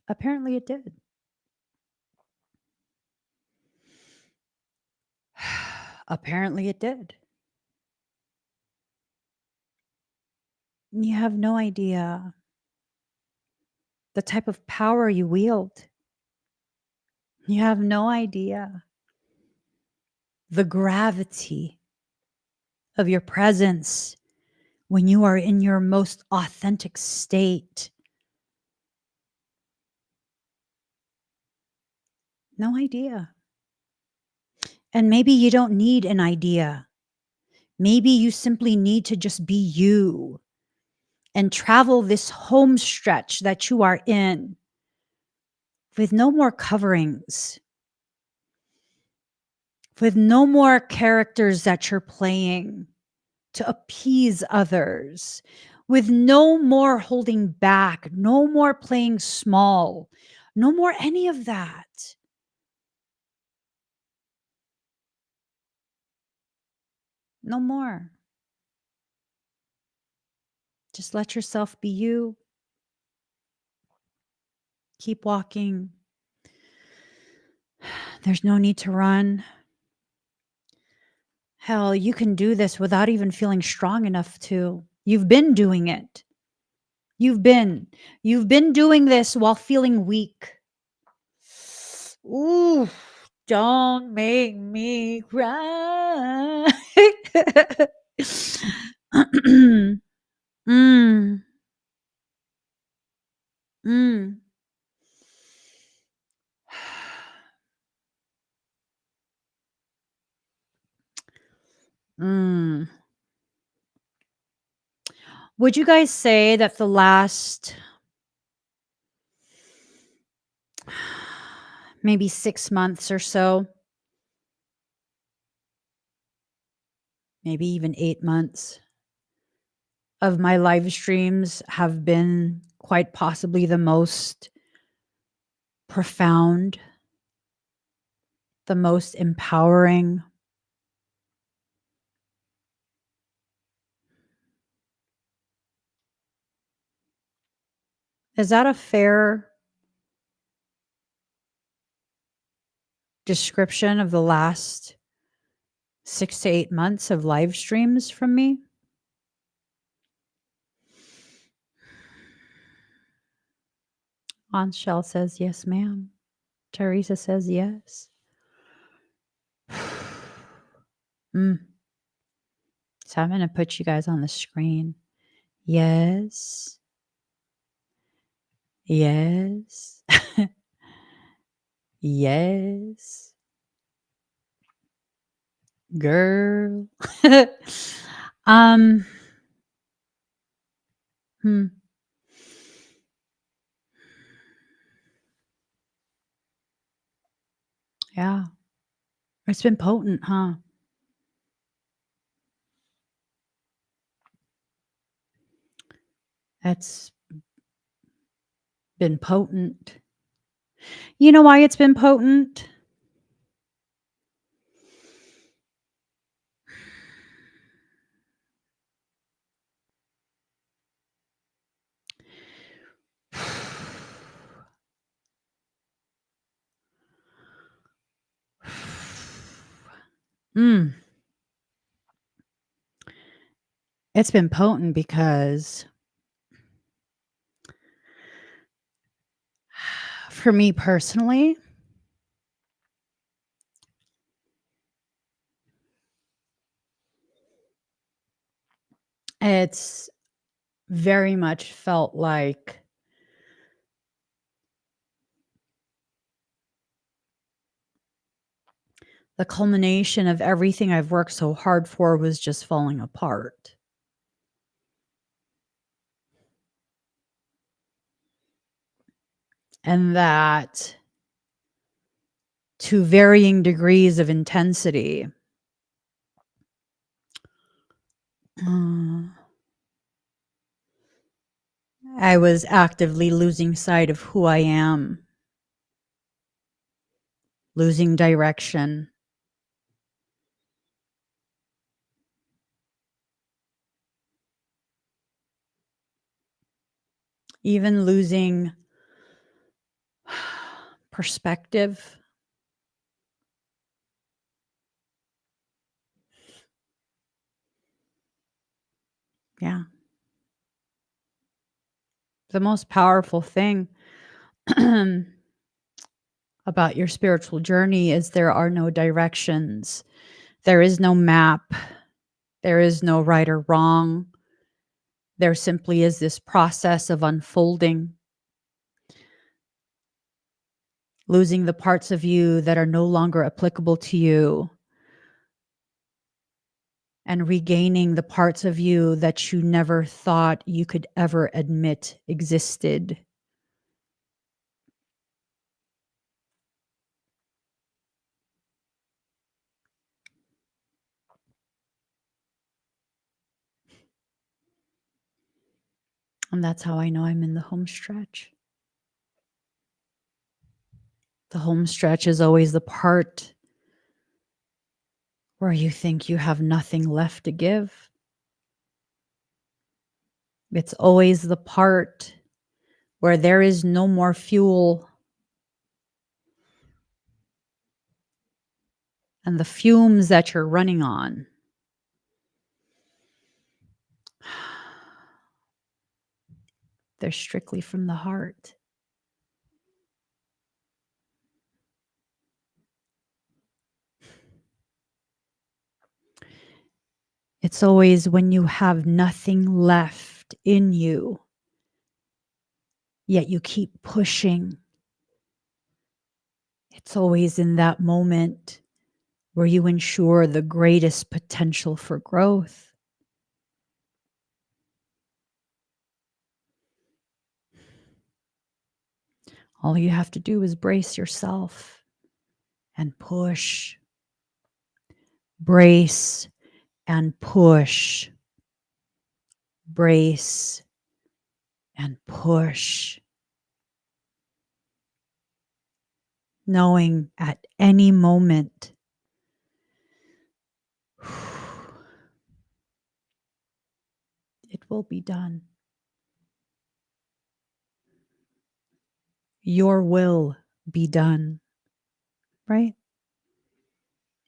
Apparently it did. Apparently it did. You have no idea the type of power you wield. You have no idea the gravity of your presence when you are in your most authentic state. No idea. And maybe you don't need an idea. Maybe you simply need to just be you and travel this home stretch that you are in with no more coverings, with no more characters that you're playing to appease others, with no more holding back, no more playing small, no more any of that. No more. Just let yourself be you. Keep walking. There's no need to run. Hell, you can do this without even feeling strong enough to. You've been doing it. You've been. You've been doing this while feeling weak. Ooh, don't make me cry. mm, mm. Mm. Would you guys say that the last maybe 6 months or so, maybe even 8 months of my live streams have been quite possibly the most profound, the most empowering? Is that a fair description of the last 6 to 8 months of live streams from me? Anshel says, yes, ma'am. Teresa says, yes. Mm. So I'm going to put you guys on the screen. Yes. Yes. Yes. Girl. um, hmm. Yeah. It's been potent, huh? That's been potent. You know why it's been potent? Mm. It's been potent because for me personally, it's very much felt like The culmination of everything I've worked so hard for was just falling apart. And that, to varying degrees of intensity, I was actively losing sight of who I am, losing direction, even losing perspective. Yeah. The most powerful thing about your spiritual journey is there are no directions. There is no map. There is no right or wrong. There simply is this process of unfolding, losing the parts of you that are no longer applicable to you, and regaining the parts of you that you never thought you could ever admit existed. And that's how I know I'm in the home stretch. The home stretch is always the part where you think you have nothing left to give. It's always the part where there is no more fuel, and the fumes that you're running on, they're strictly from the heart. It's always when you have nothing left in you, yet you keep pushing. It's always in that moment where you ensure the greatest potential for growth. All you have to do is brace yourself and push. Brace and push. Brace and push. Knowing at any moment it will be done. Your will be done, right?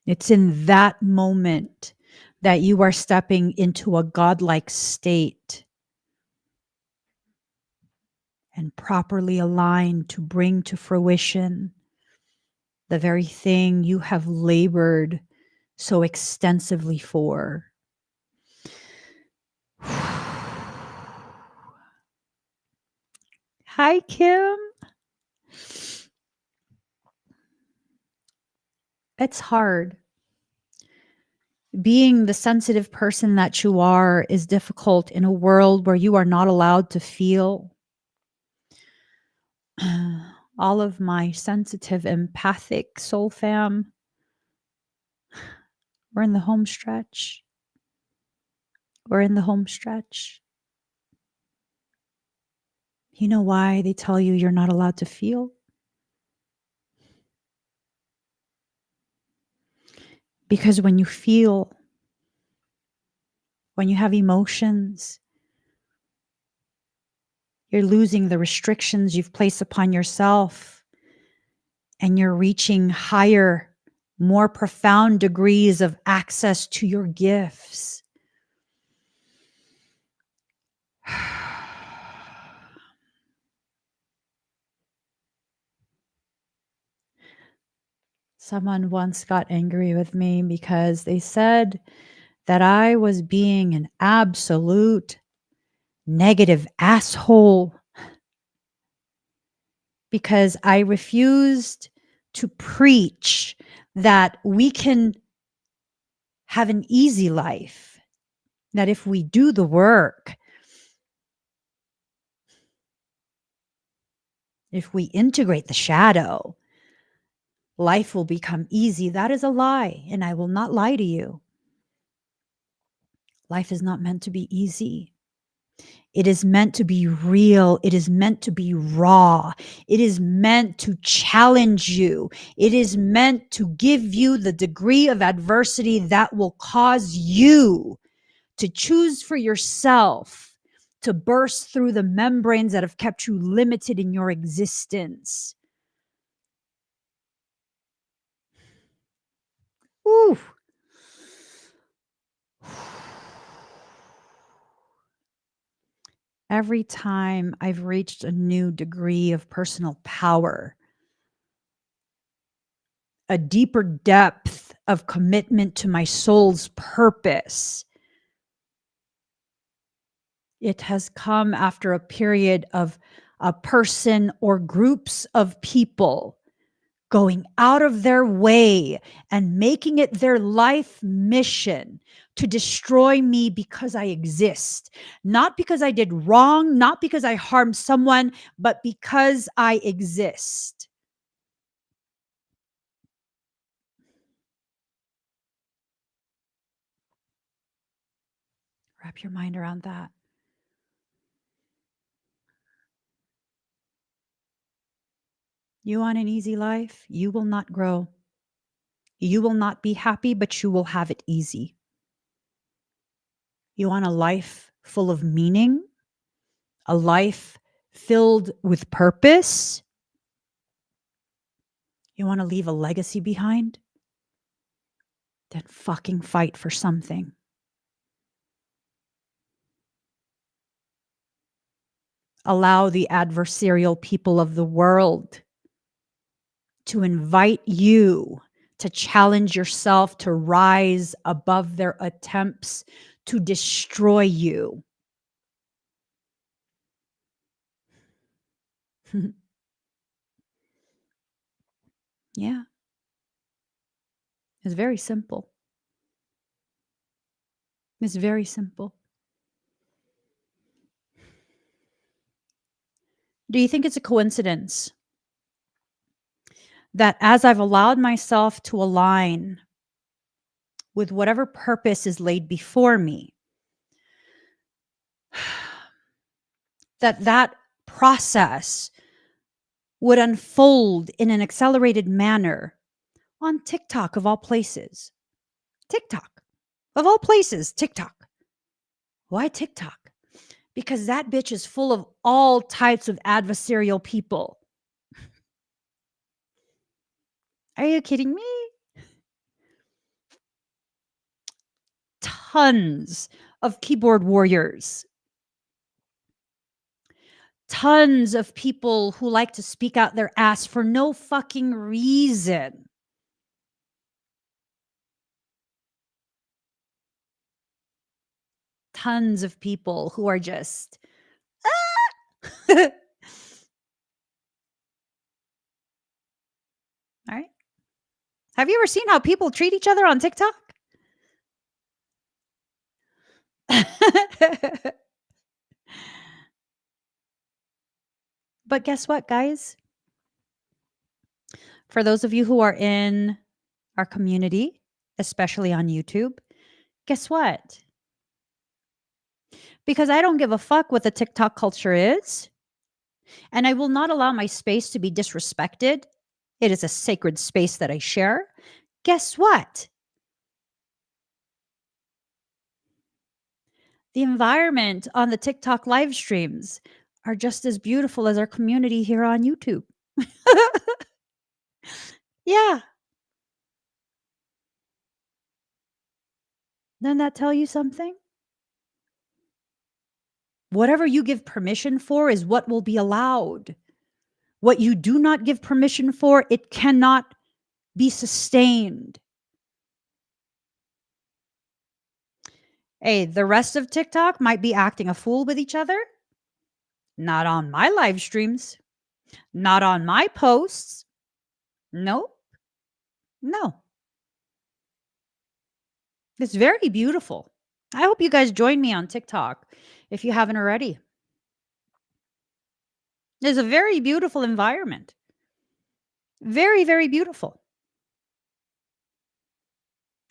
It's in that moment that you are stepping into a godlike state and properly aligned to bring to fruition the very thing you have labored so extensively for. Hi, Kim. It's hard. Being the sensitive person that you are is difficult in a world where you are not allowed to feel. All of my sensitive, empathic soul fam, we're in the home stretch. We're in the home stretch. You know why they tell you you're not allowed to feel? Because when you feel, when you have emotions, you're losing the restrictions you've placed upon yourself, and you're reaching higher, more profound degrees of access to your gifts. Someone once got angry with me because they said that I was being an absolute negative asshole because I refused to preach that we can have an easy life, that if we do the work, if we integrate the shadow, life will become easy. That is a lie, and I will not lie to you. Life is not meant to be easy. It is meant to be real. It is meant to be raw. It is meant to challenge you. It is meant to give you the degree of adversity that will cause you to choose for yourself, to burst through the membranes that have kept you limited in your existence. Ooh. Every time I've reached a new degree of personal power, a deeper depth of commitment to my soul's purpose, it has come after a period of a person or groups of people going out of their way and making it their life mission to destroy me because I exist. Not because I did wrong, not because I harmed someone, but because I exist. Wrap your mind around that. You want an easy life? You will not grow. You will not be happy, but you will have it easy. You want a life full of meaning, a life filled with purpose. You want to leave a legacy behind? Then fucking fight for something. Allow the adversarial people of the world to invite you to challenge yourself to rise above their attempts to destroy you. Yeah. It's very simple. It's very simple. Do you think it's a coincidence that as I've allowed myself to align with whatever purpose is laid before me, that process would unfold in an accelerated manner on TikTok of all places? TikTok of all places, TikTok. Why TikTok? Because that bitch is full of all types of adversarial people. Are you kidding me? Tons of keyboard warriors. Tons of people who like to speak out their ass for no fucking reason. Tons of people who are just, all right. Have you ever seen how people treat each other on TikTok? But guess what, guys? For those of you who are in our community, especially on YouTube, guess what? Because I don't give a fuck what the TikTok culture is, and I will not allow my space to be disrespected. It is a sacred space that I share. Guess what? The environment on the TikTok live streams are just as beautiful as our community here on YouTube. Yeah. Doesn't that tell you something? Whatever you give permission for is what will be allowed. What you do not give permission for, it cannot be sustained. Hey, the rest of TikTok might be acting a fool with each other. Not on my live streams. Not on my posts. Nope. No. It's very beautiful. I hope you guys join me on TikTok if you haven't already. It's a very beautiful environment. Very, very beautiful.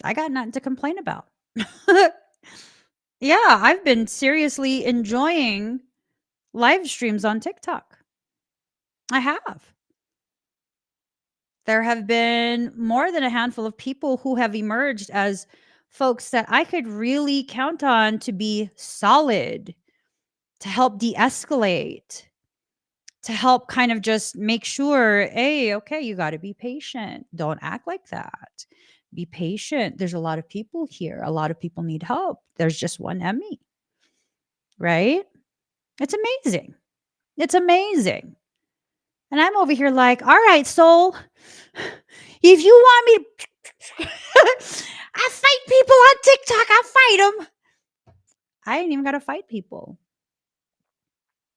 I got nothing to complain about. Yeah, I've been seriously enjoying live streams on TikTok. I have. There have been more than a handful of people who have emerged as folks that I could really count on to be solid, to help de escalate, to help kind of just make sure, hey, okay, you got to be patient. Don't act like that. Be patient. There's a lot of people here. A lot of people need help. There's just one Emmy, right? It's amazing. It's amazing. And I'm over here like, all right, soul, if you want me to, I fight people on TikTok. I fight them. I ain't even got to fight people.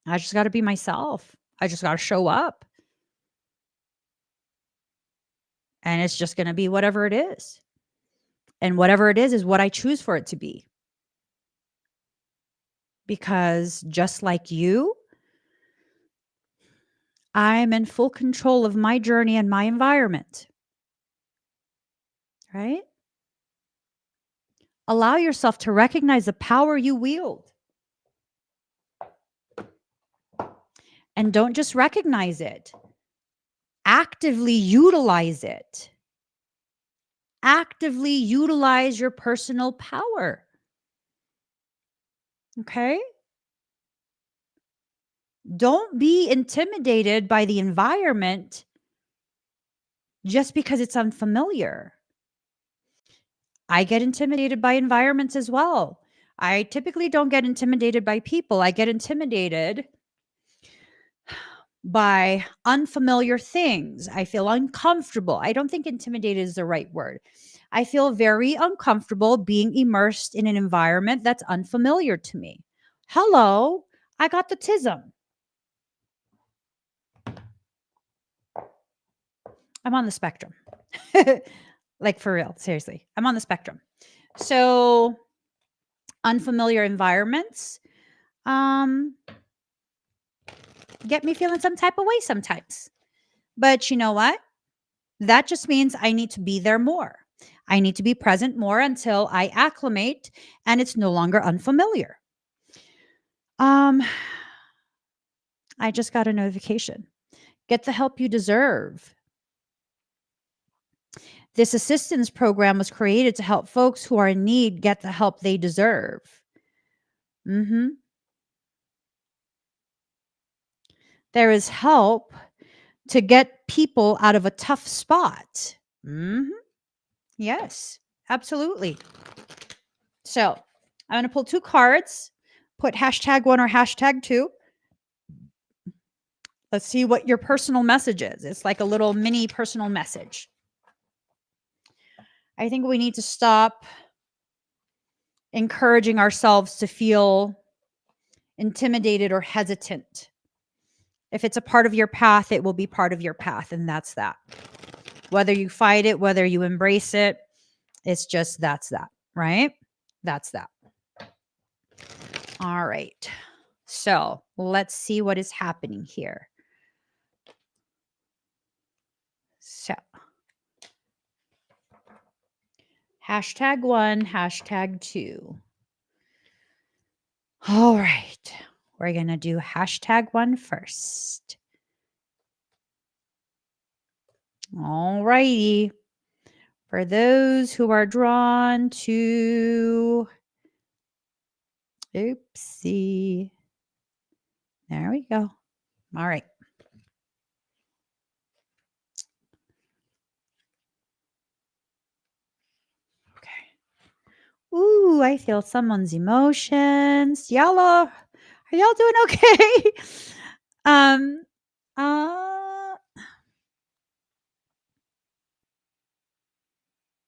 I just got to be myself. I just got to show up. And it's just going to be whatever it is. And whatever it is what I choose for it to be. Because just like you, I'm in full control of my journey and my environment. Right? Allow yourself to recognize the power you wield. And don't just recognize it. Actively utilize it. Actively utilize your personal power. Okay? Don't be intimidated by the environment just because it's unfamiliar. I get intimidated by environments as well. I typically don't get intimidated by people. I get intimidated by unfamiliar things. I feel uncomfortable. I don't think intimidated is the right word. I feel very uncomfortable being immersed in an environment that's unfamiliar to me. Hello, I got the tism. I'm on the spectrum. Like for real, seriously. I'm on the spectrum. So unfamiliar environments get me feeling some type of way sometimes. But you know what? That just means I need to be there more. I need to be present more until I acclimate and it's no longer unfamiliar. I just got a notification. Get the help you deserve. This assistance program was created to help folks who are in need get the help they deserve. There is help to get people out of a tough spot. Yes, absolutely. So I'm going to pull 2 cards, put #1 or #2. Let's see what your personal message is. It's like a little mini personal message. I think we need to stop encouraging ourselves to feel intimidated or hesitant. If it's a part of your path, it will be part of your path. And that's that. Whether you fight it, whether you embrace it, it's just that's that, right? That's that. All right. So let's see what is happening here. So #1, #2. All right. We're going to do #1 first. All righty. For those who are drawn to, oopsie. There we go. All right. Okay. Ooh, I feel someone's emotions. Y'all are y'all doing okay?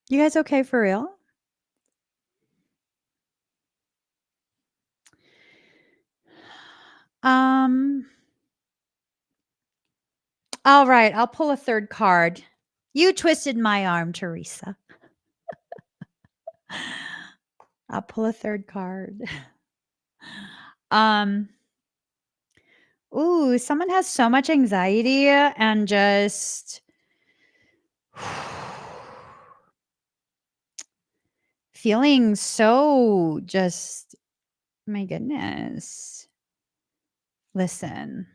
You guys okay for real? All right, I'll pull a 3rd card. You twisted my arm, Teresa. I'll pull a third card. Um, ooh, someone has so much anxiety and just feeling so just, my goodness. Listen.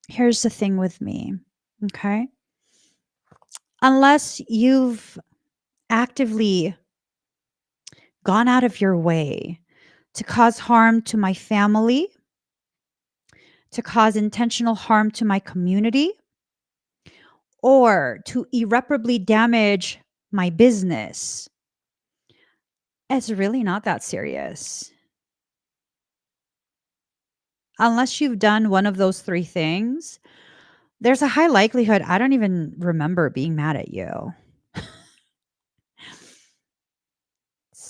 Here's the thing with me, okay? Unless you've actively gone out of your way to cause harm to my family, to cause intentional harm to my community, or to irreparably damage my business, it's really not that serious. Unless you've done one of those three things, there's a high likelihood I don't even remember being mad at you.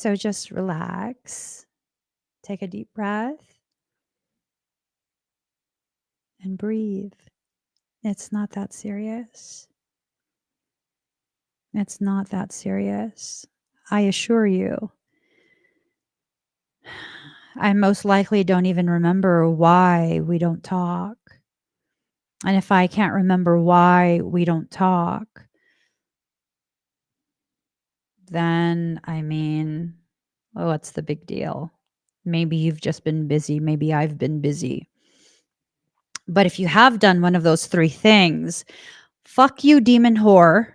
So just relax, take a deep breath, and breathe. It's not that serious. It's not that serious. I assure you. I most likely don't even remember why we don't talk. And if I can't remember why we don't talk, then I mean, oh, what's the big deal? Maybe you've just been busy. Maybe I've been busy. But if you have done one of those three things, fuck you, demon whore.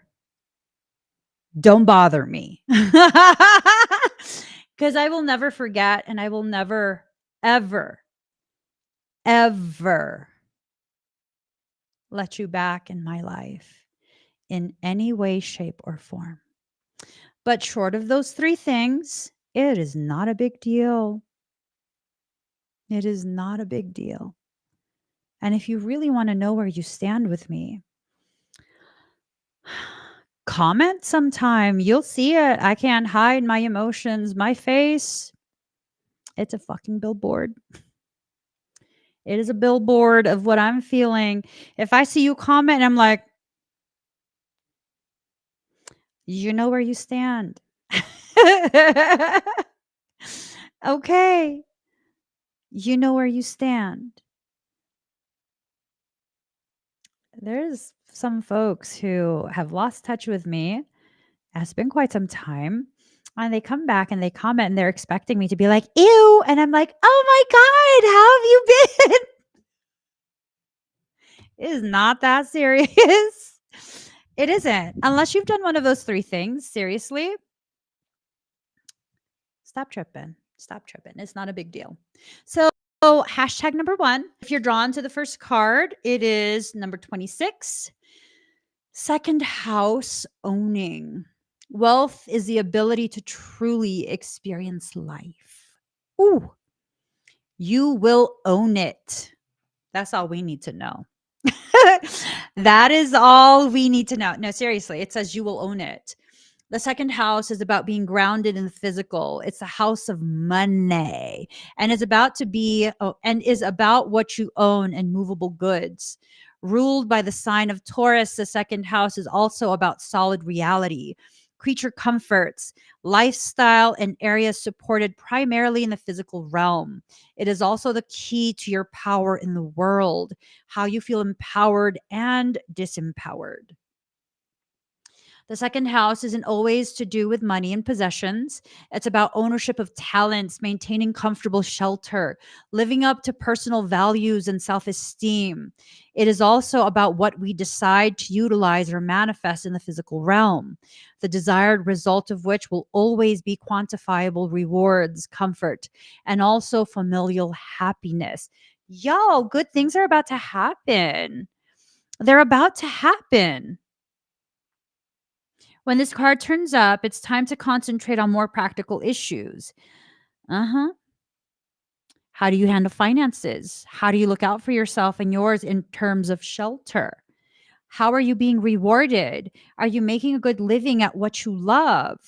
Don't bother me. Because I will never forget and I will never, ever, ever let you back in my life in any way, shape, or form. But short of those three things, it is not a big deal. It is not a big deal. And if you really want to know where you stand with me, comment sometime. You'll see it. I can't hide my emotions. My face, it's a fucking billboard. It is a billboard of what I'm feeling. If I see you comment and I'm like, you know where you stand. Okay. You know where you stand. There's some folks who have lost touch with me. It's been quite some time. And they come back and they comment and they're expecting me to be like, ew. And I'm like, oh my God, how have you been? It is not that serious. It isn't. Unless you've done one of those three things, seriously, stop tripping. Stop tripping. It's not a big deal. So, hashtag number 1, if you're drawn to the first card, it is number 26. Second house, owning. Wealth is the ability to truly experience life. Ooh, you will own it. That's all we need to know. That is all we need to know. No, seriously, it says you will own it. The second house is about being grounded in the physical. It's the house of money and is about to be and is about what you own and movable goods. Ruled by the sign of Taurus, the second house is also about solid reality, creature comforts, lifestyle, and areas supported primarily in the physical realm. It is also the key to your power in the world, how you feel empowered and disempowered. The second house isn't always to do with money and possessions. It's about ownership of talents, maintaining comfortable shelter, living up to personal values and self esteem. It is also about what we decide to utilize or manifest in the physical realm, the desired result of which will always be quantifiable rewards, comfort, and also familial happiness. Yo, good things are about to happen. They're about to happen. When this card turns up, it's time to concentrate on more practical issues. Uh-huh. How do you handle finances? How do you look out for yourself and yours in terms of shelter? How are you being rewarded? Are you making a good living at what you love?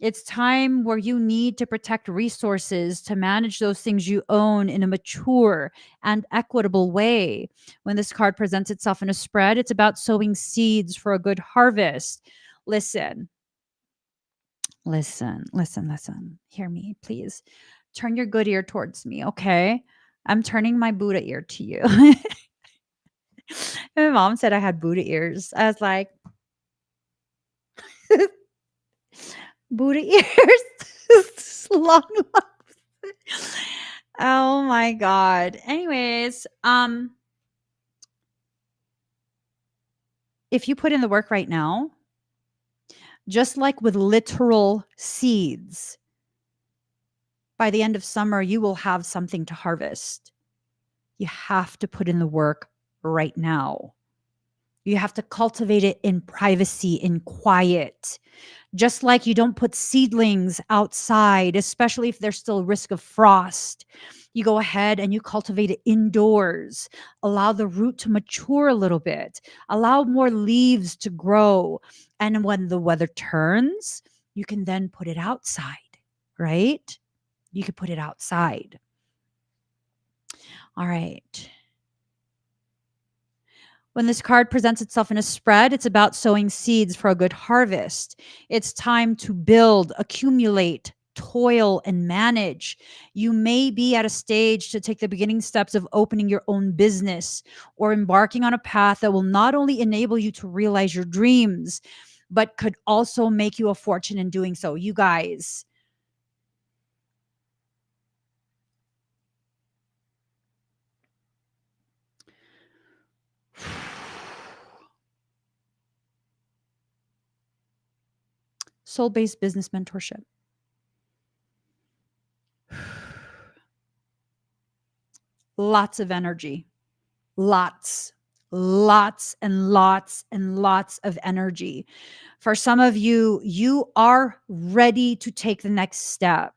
It's time where you need to protect resources to manage those things you own in a mature and equitable way. When this card presents itself in a spread, it's about sowing seeds for a good harvest. Listen, listen. Hear me, please. Turn your good ear towards me, okay? I'm turning my Buddha ear to you. My mom said I had Buddha ears. I was like, Buddha ears. Long. Oh my god. Anyways, if you put in the work right now, just like with literal seeds, by the end of summer you will have something to harvest. You have to put in the work right now. You have to cultivate it in privacy, in quiet. Just like you don't put seedlings outside, especially if there's still risk of frost. You go ahead and you cultivate it indoors. Allow the root to mature a little bit. Allow more leaves to grow. And when the weather turns, you can then put it outside, right? You could put it outside. All right. When this card presents itself in a spread, it's about sowing seeds for a good harvest. It's time to build, accumulate, toil, and manage. You may be at a stage to take the beginning steps of opening your own business or embarking on a path that will not only enable you to realize your dreams, but could also make you a fortune in doing so. You guys, soul-based business mentorship. Lots of energy. Lots and lots of energy. For some of you, you are ready to take the next step.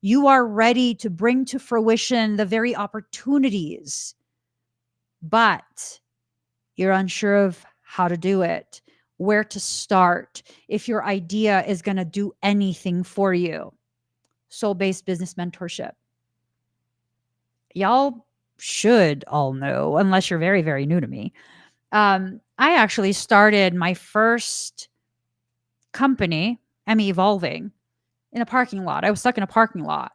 You are ready to bring to fruition the very opportunities, but you're unsure of how to do it, where to start, if your idea is going to do anything for you. Soul-based business mentorship. Y'all should all know, unless you're very, very new to me. I actually started my first company, Emmy Evolving, in a parking lot. I was stuck in a parking lot.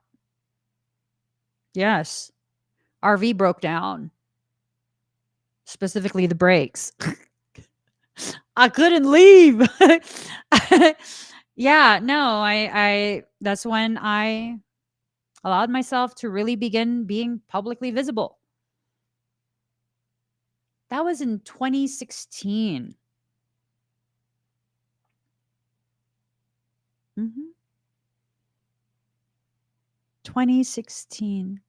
Yes. RV broke down, specifically the brakes. I couldn't leave. Yeah, no, I that's when I allowed myself to really begin being publicly visible. That was in 2016. 2016.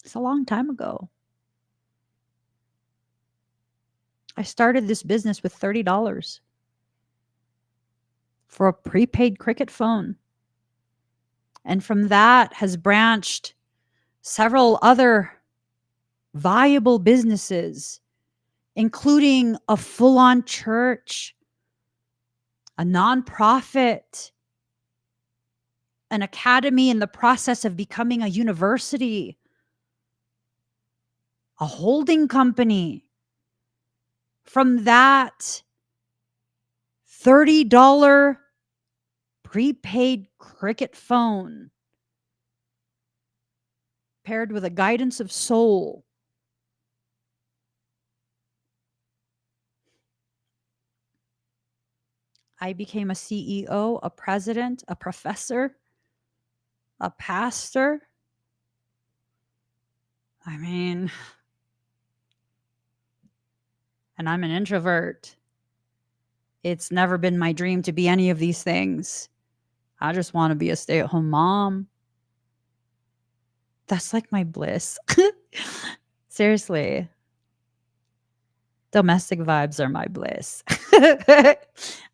It's a long time ago. I started this business with $30 for a prepaid Cricket phone. And from that has branched several other viable businesses, including a full-on church, a nonprofit, an academy in the process of becoming a university, a holding company. From that $30 prepaid Cricket phone paired with a guidance of soul, I became a CEO, a president, a professor, a pastor. I mean, and I'm an introvert. It's never been my dream to be any of these things. I just want to be a stay-at-home mom. That's like my bliss. Seriously. Domestic vibes are my bliss.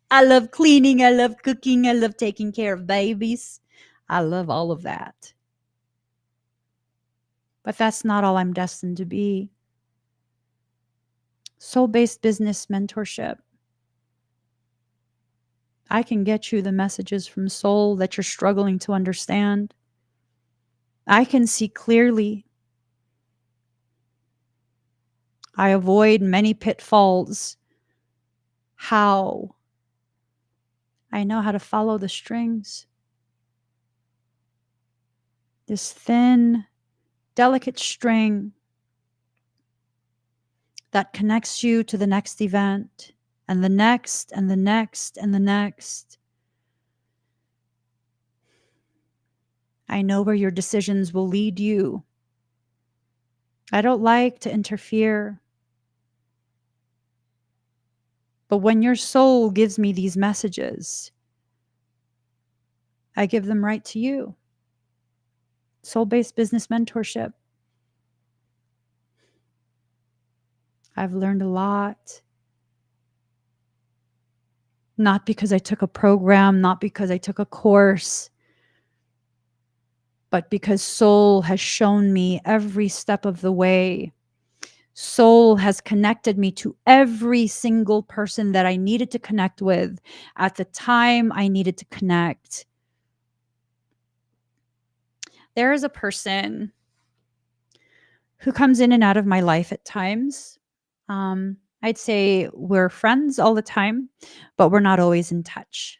I love cleaning. I love cooking. I love taking care of babies. I love all of that. But that's not all I'm destined to be. Soul-based business mentorship. I can get you the messages from soul that you're struggling to understand. I can see clearly. I avoid many pitfalls. How? I know how to follow the strings. This thin, delicate string that connects you to the next event and the next and the next and the next. I know where your decisions will lead you. I don't like to interfere. But when your soul gives me these messages, I give them right to you. Soul-based business mentorship. I've learned a lot. Not because I took a program, not because I took a course, but because soul has shown me every step of the way. Soul has connected me to every single person that I needed to connect with at the time I needed to connect. There is a person who comes in and out of my life at times. I'd say we're friends all the time, but we're not always in touch.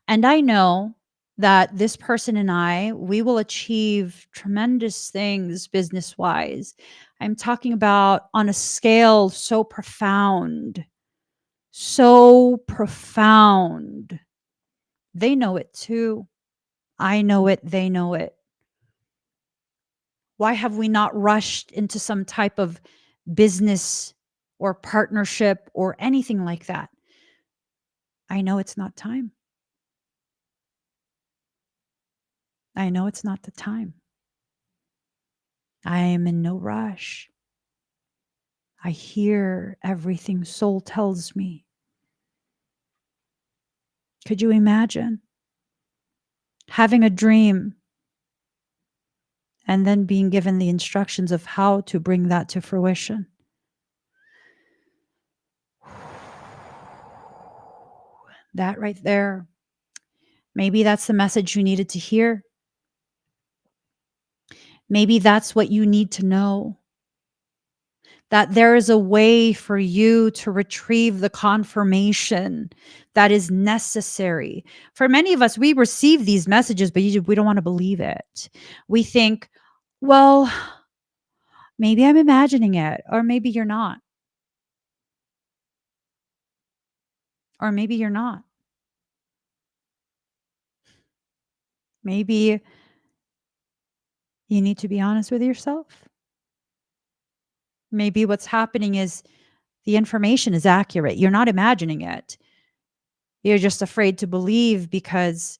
And I know that this person and we will achieve tremendous things business wise. I'm talking about on a scale so profound, so profound. They know it too. I know it. They know it. Why have we not rushed into some type of business or partnership or anything like that? I know it's not time. I know it's not the time. I am in no rush. I hear everything soul tells me. Could you imagine having a dream and then being given the instructions of how to bring that to fruition? That right there. Maybe that's the message you needed to hear. Maybe that's what you need to know. That there is a way for you to retrieve the confirmation that is necessary. For many of us, we receive these messages, but we don't want to believe it. We think, well, maybe I'm imagining it, or maybe you're not. Or maybe you're not. Maybe you need to be honest with yourself. Maybe what's happening is the information is accurate. You're not imagining it. You're just afraid to believe because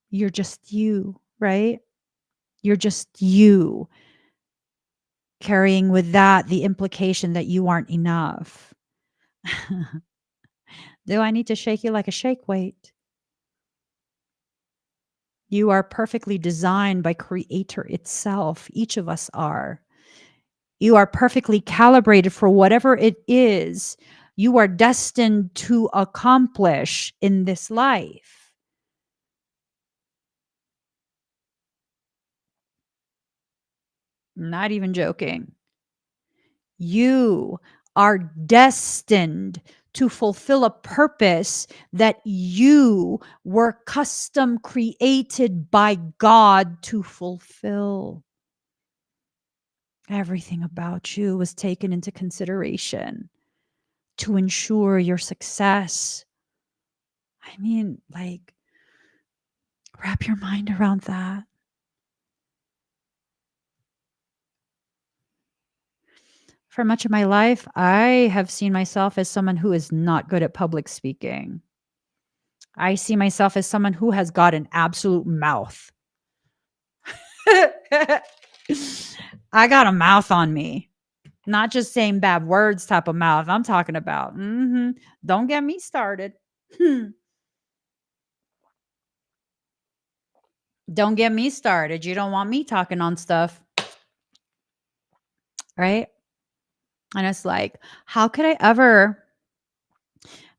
you're just you, right? You're just you, carrying with that the implication that you aren't enough. Do I need to shake you like a shake weight? You are perfectly designed by Creator itself. Each of us are. You are perfectly calibrated for whatever it is you are destined to accomplish in this life. Not even joking. You are destined to fulfill a purpose that you were custom created by God to fulfill. Everything about you was taken into consideration to ensure your success. I mean, like, wrap your mind around that. For much of my life, I have seen myself as someone who is not good at public speaking. I see myself as someone who has got an absolute mouth. I got a mouth on me. Not just saying bad words type of mouth. I'm talking about, don't get me started. Don't get me started. You don't want me talking on stuff. right? And it's like, how could I ever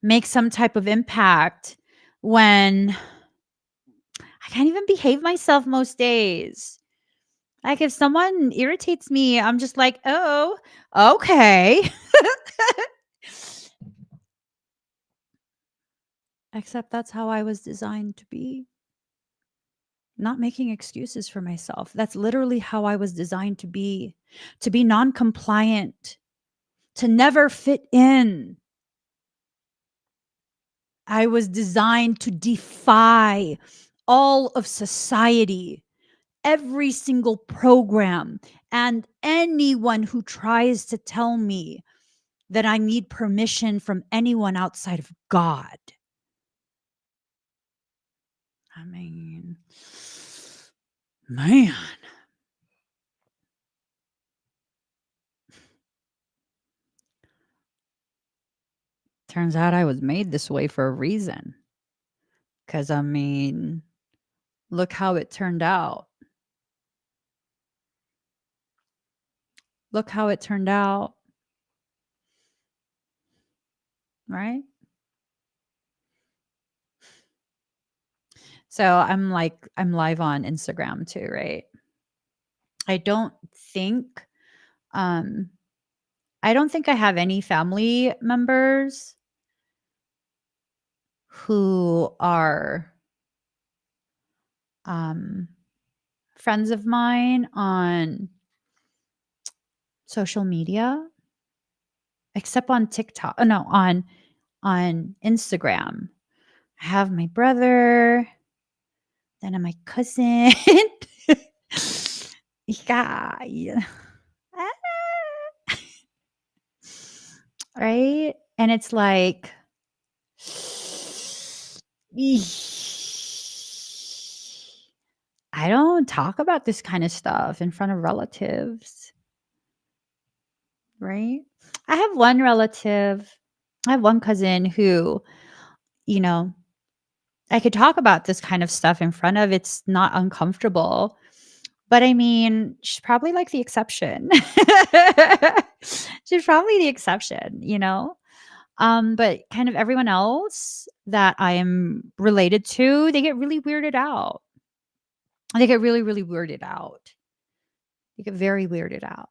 make some type of impact when I can't even behave myself most days? Like, if someone irritates me, I'm just like, "Oh, okay." Except that's how I was designed to be. Not making excuses for myself. That's literally how I was designed to be non-compliant, to never fit in. I was designed to defy all of society, every single program, and anyone who tries to tell me that I need permission from anyone outside of God. I mean, man. Turns out I was made this way for a reason. Because, I mean, look how it turned out. Look how it turned out, right? So I'm live on Instagram too, right? I don't think, um, I don't think I have any family members who are, um, friends of mine on social media, except on TikTok. Oh, no, on Instagram. I have my brother, then my cousin. Yeah. Ah. Right? And it's like, I don't talk about this kind of stuff in front of relatives, right? I have one relative, I have one cousin who, you know, I could talk about this kind of stuff in front of. It's not uncomfortable. But I mean, she's probably like the exception. She's probably the exception, you know? But kind of everyone else that I am related to, they get really weirded out. They get really, really weirded out. They get very weirded out.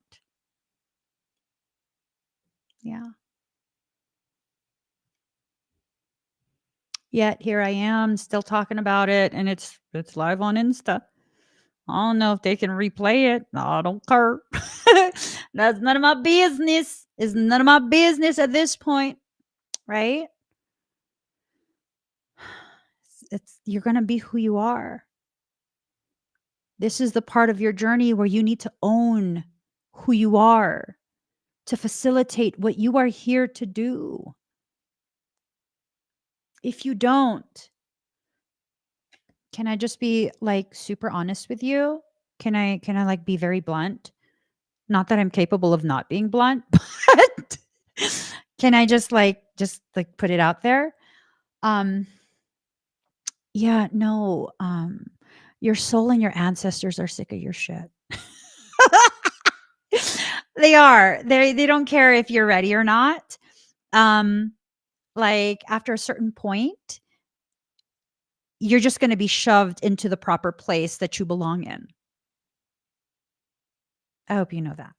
Yeah. Yet here I am still talking about it, and it's live on Insta. I don't know if they can replay it. I don't care. That's none of my business. It's none of my business at this point, right? It's you're going to be who you are. This is the part of your journey where you need to own who you are to facilitate what you are here to do. If you don't, can I just be like super honest with you? Can I like be very blunt? Not that I'm capable of not being blunt, but can I just like put it out there? Um yeah, no, your soul and your ancestors are sick of your shit. They are. They don't care if you're ready or not. Um, like after a certain point, you're just going to be shoved into the proper place that you belong in. I hope you know that.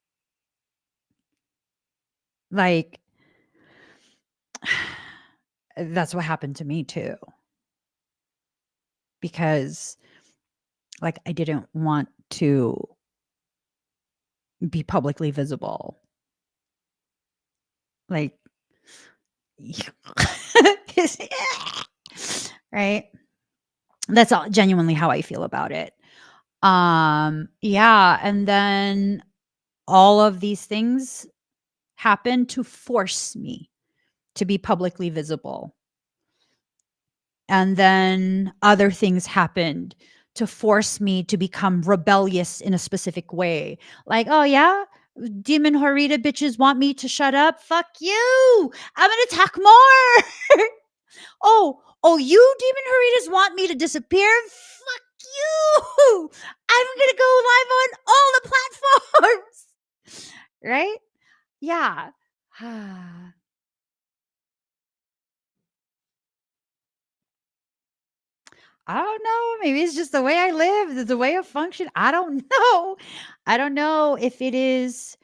Like that's what happened to me too. Because like I didn't want to be publicly visible. Like right? That's all genuinely how I feel about it. Yeah, and then all of these things happen to force me to be publicly visible. And then other things happened to force me to become rebellious in a specific way. Like, oh yeah, demon Horita bitches want me to shut up. Fuck you. I'm gonna talk more. Oh, you demon Horitas want me to disappear? Fuck you. I'm gonna go live on all the platforms. Right? Yeah. I don't know. Maybe it's just the way I live, the way I function. I don't know. I don't know if it is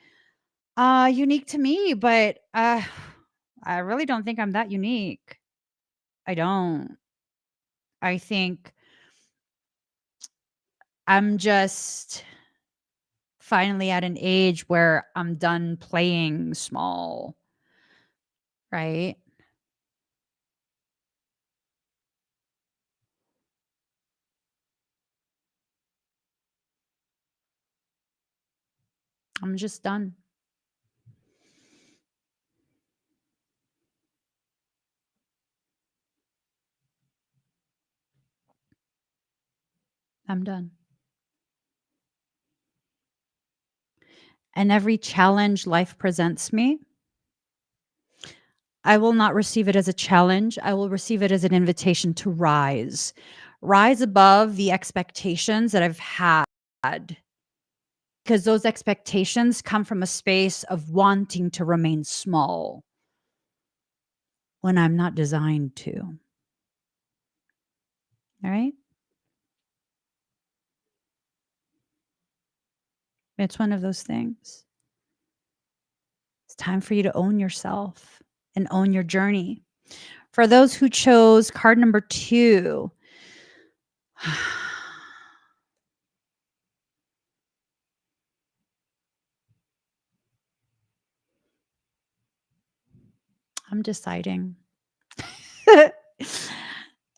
unique to me, but I really don't think I'm that unique. I don't. I think I'm just finally at an age where I'm done playing small, right? I'm just done. I'm done. And every challenge life presents me, I will not receive it as a challenge. I will receive it as an invitation to rise, rise above the expectations that I've had. Because those expectations come from a space of wanting to remain small when I'm not designed to. All right. It's one of those things. It's time for you to own yourself and own your journey. For those who chose card number 2, I'm deciding.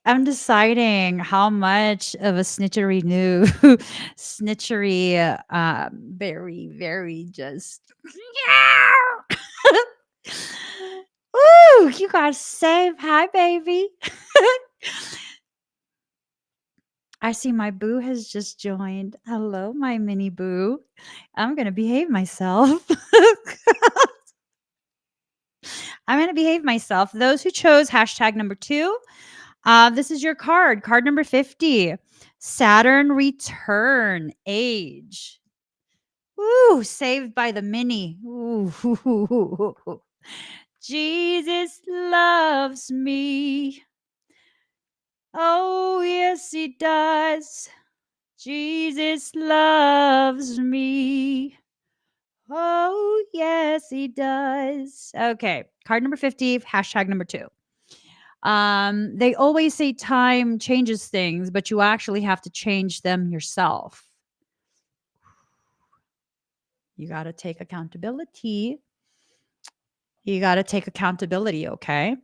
I'm deciding how much of a snitchery new snitchery, very, very just Ooh, you got saved. Hi, baby. I see my boo has just joined. Hello, my mini boo. I'm gonna behave myself. I'm gonna behave myself. Those who chose hashtag number 2, this is your card. Card number 50. Saturn return age. Ooh, saved by the mini. Ooh. Jesus loves me. Oh, yes, he does. Jesus loves me. Oh, yes, he does. Okay. Card number 50, hashtag number 2. They always say time changes things, but you actually have to change them yourself. You got to take accountability. You got to take accountability, okay?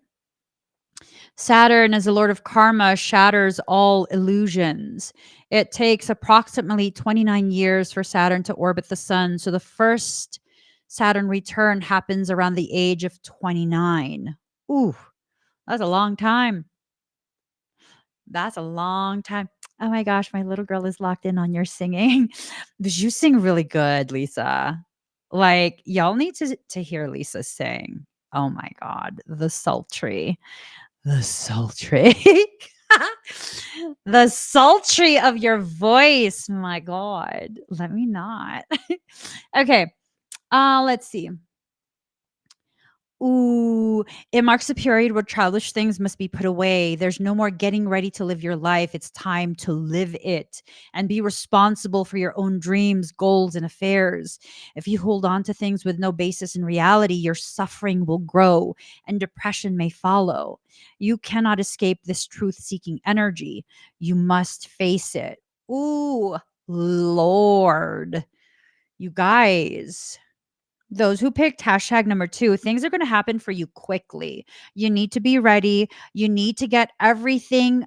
Saturn, as the lord of karma, shatters all illusions. It takes approximately 29 years for Saturn to orbit the sun. So the first Saturn return happens around the age of 29. Ooh, that's a long time. That's a long time. Oh my gosh, my little girl is locked in on your singing. But you sing really good, Lisa. Like, y'all need to hear Lisa sing. Oh my God, the sultry. The sultry. The sultry of your voice. My God. Let me not. Okay. Let's see. Ooh, it marks a period where childish things must be put away. There's no more getting ready to live your life. It's time to live it and be responsible for your own dreams, goals, and affairs. If you hold on to things with no basis in reality, your suffering will grow and depression may follow. You cannot escape this truth seeking energy. You must face it. Ooh, Lord. You guys. Those who picked hashtag number 2, things are going to happen for you quickly. You need to be ready. You need to get everything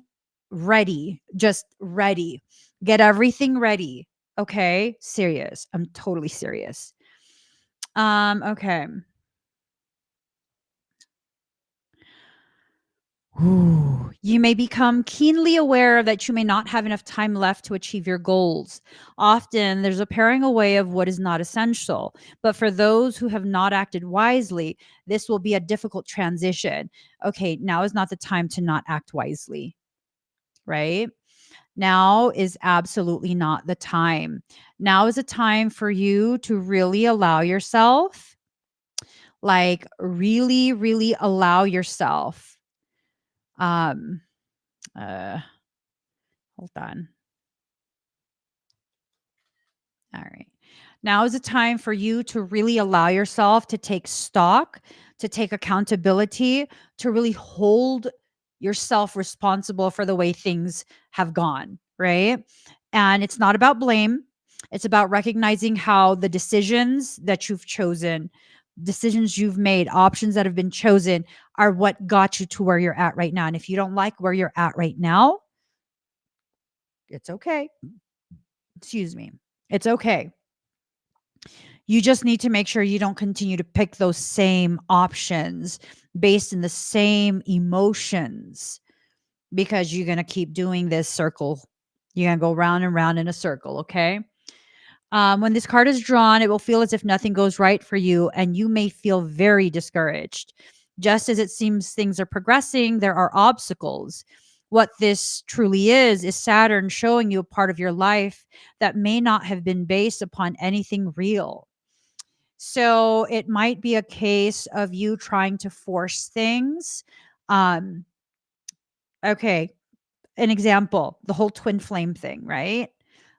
ready. Just ready. Get everything ready. Okay? Serious. I'm totally serious. Okay. Ooh, you may become keenly aware that you may not have enough time left to achieve your goals. Often, there's a paring away of what is not essential. But for those who have not acted wisely, this will be a difficult transition. Okay, now is not the time to not act wisely, right? Now is absolutely not the time. Now is a time for you to really allow yourself, like really, really allow yourself. Um, uh, hold on. All right. Now is a time for you to really allow yourself to take stock, to take accountability, to really hold yourself responsible for the way things have gone, right? And it's not about blame. It's about recognizing how the decisions that you've chosen, decisions you've made, options that have been chosen are what got you to where you're at right now. And if you don't like where you're at right now, it's okay. Excuse me. It's okay. You just need to make sure you don't continue to pick those same options based in the same emotions, because you're going to keep doing this circle. You're going to go round and round in a circle. Okay. When this card is drawn, it will feel as if nothing goes right for you, and you may feel very discouraged. Just as it seems things are progressing, there are obstacles. What this truly is Saturn showing you a part of your life that may not have been based upon anything real. So it might be a case of you trying to force things. Um, okay, an example, the whole twin flame thing, right?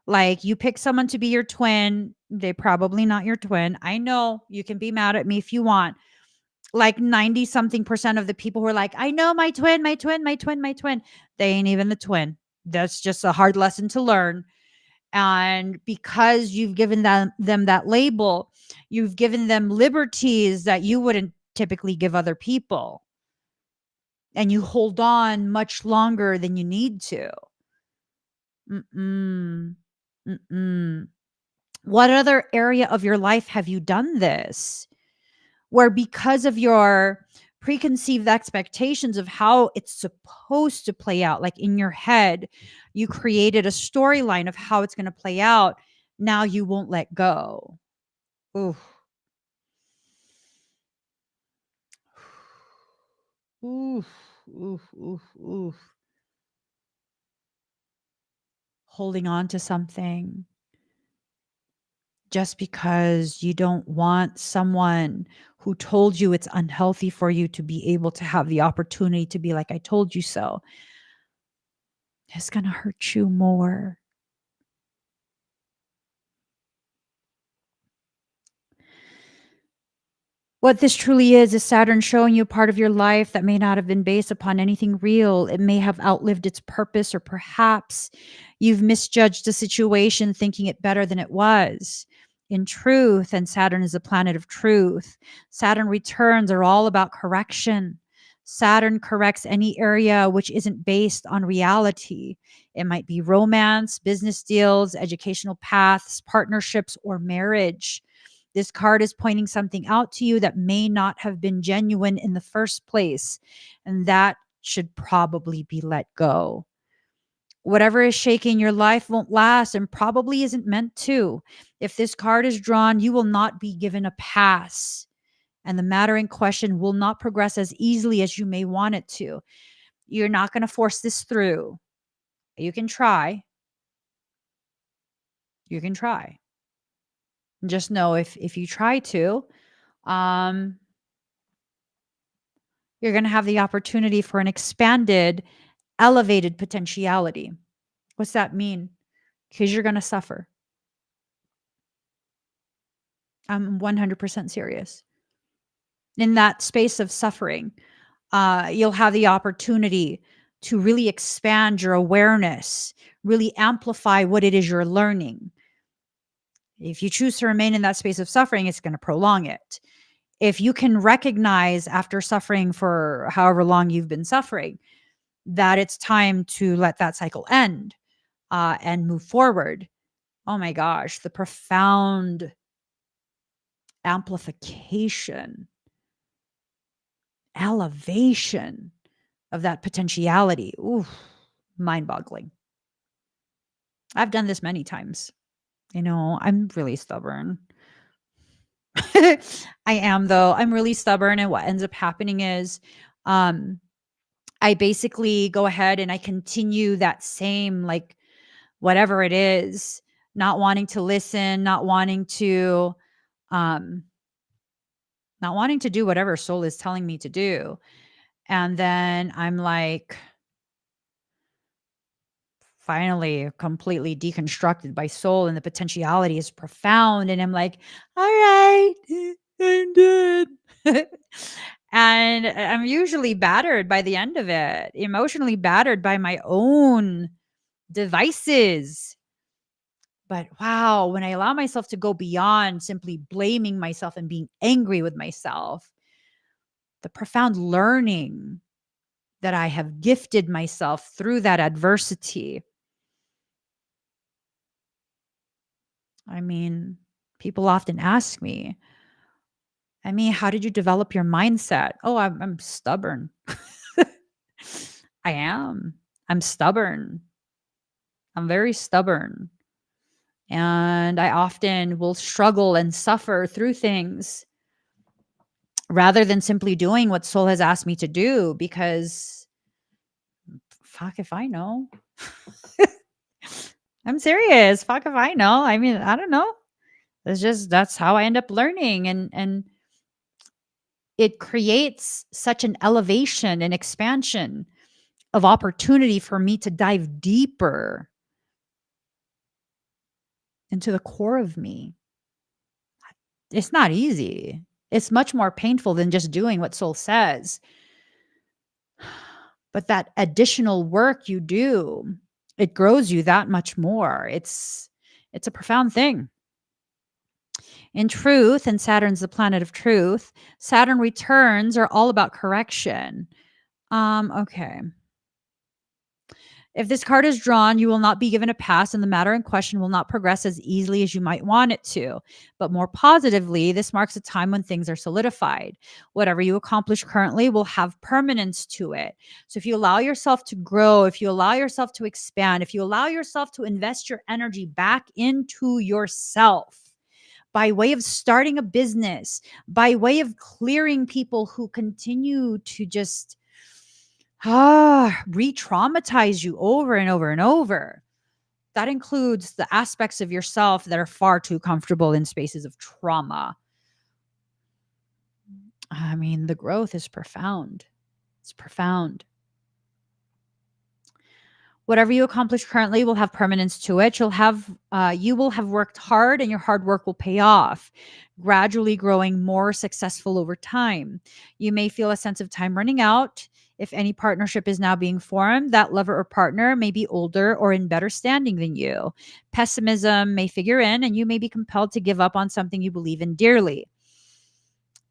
Like you pick someone to be your twin, they probably not your twin. I know you can be mad at me if you want. Like 90 something percent of the people who are like, I know my twin, my twin, my twin, my twin. They ain't even the twin. That's just a hard lesson to learn. And because you've given them that label, you've given them liberties that you wouldn't typically give other people. And you hold on much longer than you need to. Mm-mm. Mm-mm. What other area of your life have you done this? Where because of your preconceived expectations of how it's supposed to play out, like in your head, you created a storyline of how it's going to play out. Now you won't let go. Oof. Oof. Oof. Oof. Oof. Holding on to something just because you don't want someone who told you it's unhealthy for you to be able to have the opportunity to be like, I told you so, is going to hurt you more. What this truly is Saturn showing you a part of your life that may not have been based upon anything real. It may have outlived its purpose, or perhaps you've misjudged a situation thinking it better than it was. In truth, and Saturn is a planet of truth, Saturn returns are all about correction. Saturn corrects any area which isn't based on reality. It might be romance, business deals, educational paths, partnerships, or marriage. This card is pointing something out to you that may not have been genuine in the first place, and that should probably be let go. Whatever is shaking your life won't last and probably isn't meant to. If this card is drawn, you will not be given a pass, and the matter in question will not progress as easily as you may want it to. You're not going to force this through. You can try. You can try. Just know if you try to, um, you're going to have the opportunity for an expanded, elevated potentiality. What's that mean? Because you're going to suffer. I'm 100% serious. In that space of suffering, you'll have the opportunity to really expand your awareness, really amplify what it is you're learning. If you choose to remain in that space of suffering, it's going to prolong it. If you can recognize after suffering for however long you've been suffering, that it's time to let that cycle end and move forward. Oh my gosh, the profound amplification, elevation of that potentiality. Ooh, mind boggling. I've done this many times. I'm really stubborn. I am, though. I'm really stubborn. And what ends up happening is um, I basically go ahead and I continue that same like whatever it is, not wanting to listen, um, not wanting to do whatever soul is telling me to do. And then I'm like, finally completely deconstructed by soul, and the potentiality is profound. And I'm like, all right, I'm done. And I'm usually battered by the end of it, emotionally battered by my own devices. But wow, when I allow myself to go beyond simply blaming myself and being angry with myself, the profound learning that I have gifted myself through that adversity. I mean, people often ask me, how did you develop your mindset? Oh, I'm stubborn. I am. I'm stubborn. I'm very stubborn. And I often will struggle and suffer through things rather than simply doing what soul has asked me to do, because fuck if I know. I'm serious. Fuck if I know. I don't know. That's how I end up learning, and it creates such an elevation and expansion of opportunity for me to dive deeper into the core of me. It's not easy. It's much more painful than just doing what soul says. But that additional work you do, it grows you that much more. It's a profound thing. In truth, and Saturn's the planet of truth, Saturn returns are all about correction. Okay. If this card is drawn, you will not be given a pass, and the matter in question will not progress as easily as you might want it to. But more positively, this marks a time when things are solidified. Whatever you accomplish currently will have permanence to it. So if you allow yourself to grow, if you allow yourself to expand, if you allow yourself to invest your energy back into yourself, by way of starting a business, by way of clearing people who continue to just re-traumatize you over and over and over. That includes the aspects of yourself that are far too comfortable in spaces of trauma. The growth is profound. It's profound. Whatever you accomplish currently will have permanence to it. You will have worked hard, and your hard work will pay off, gradually growing more successful over time. You may feel a sense of time running out. If any partnership is now being formed, that lover or partner may be older or in better standing than you. Pessimism may figure in, and you may be compelled to give up on something you believe in dearly.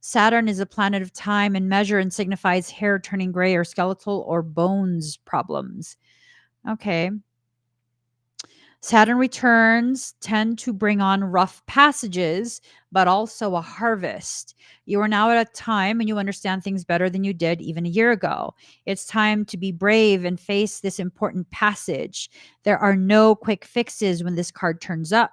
Saturn is a planet of time and measure, and signifies hair turning gray or skeletal or bones problems. Okay. Saturn returns tend to bring on rough passages, but also a harvest. You are now at a time when you understand things better than you did even a year ago. It's time to be brave and face this important passage. There are no quick fixes when this card turns up.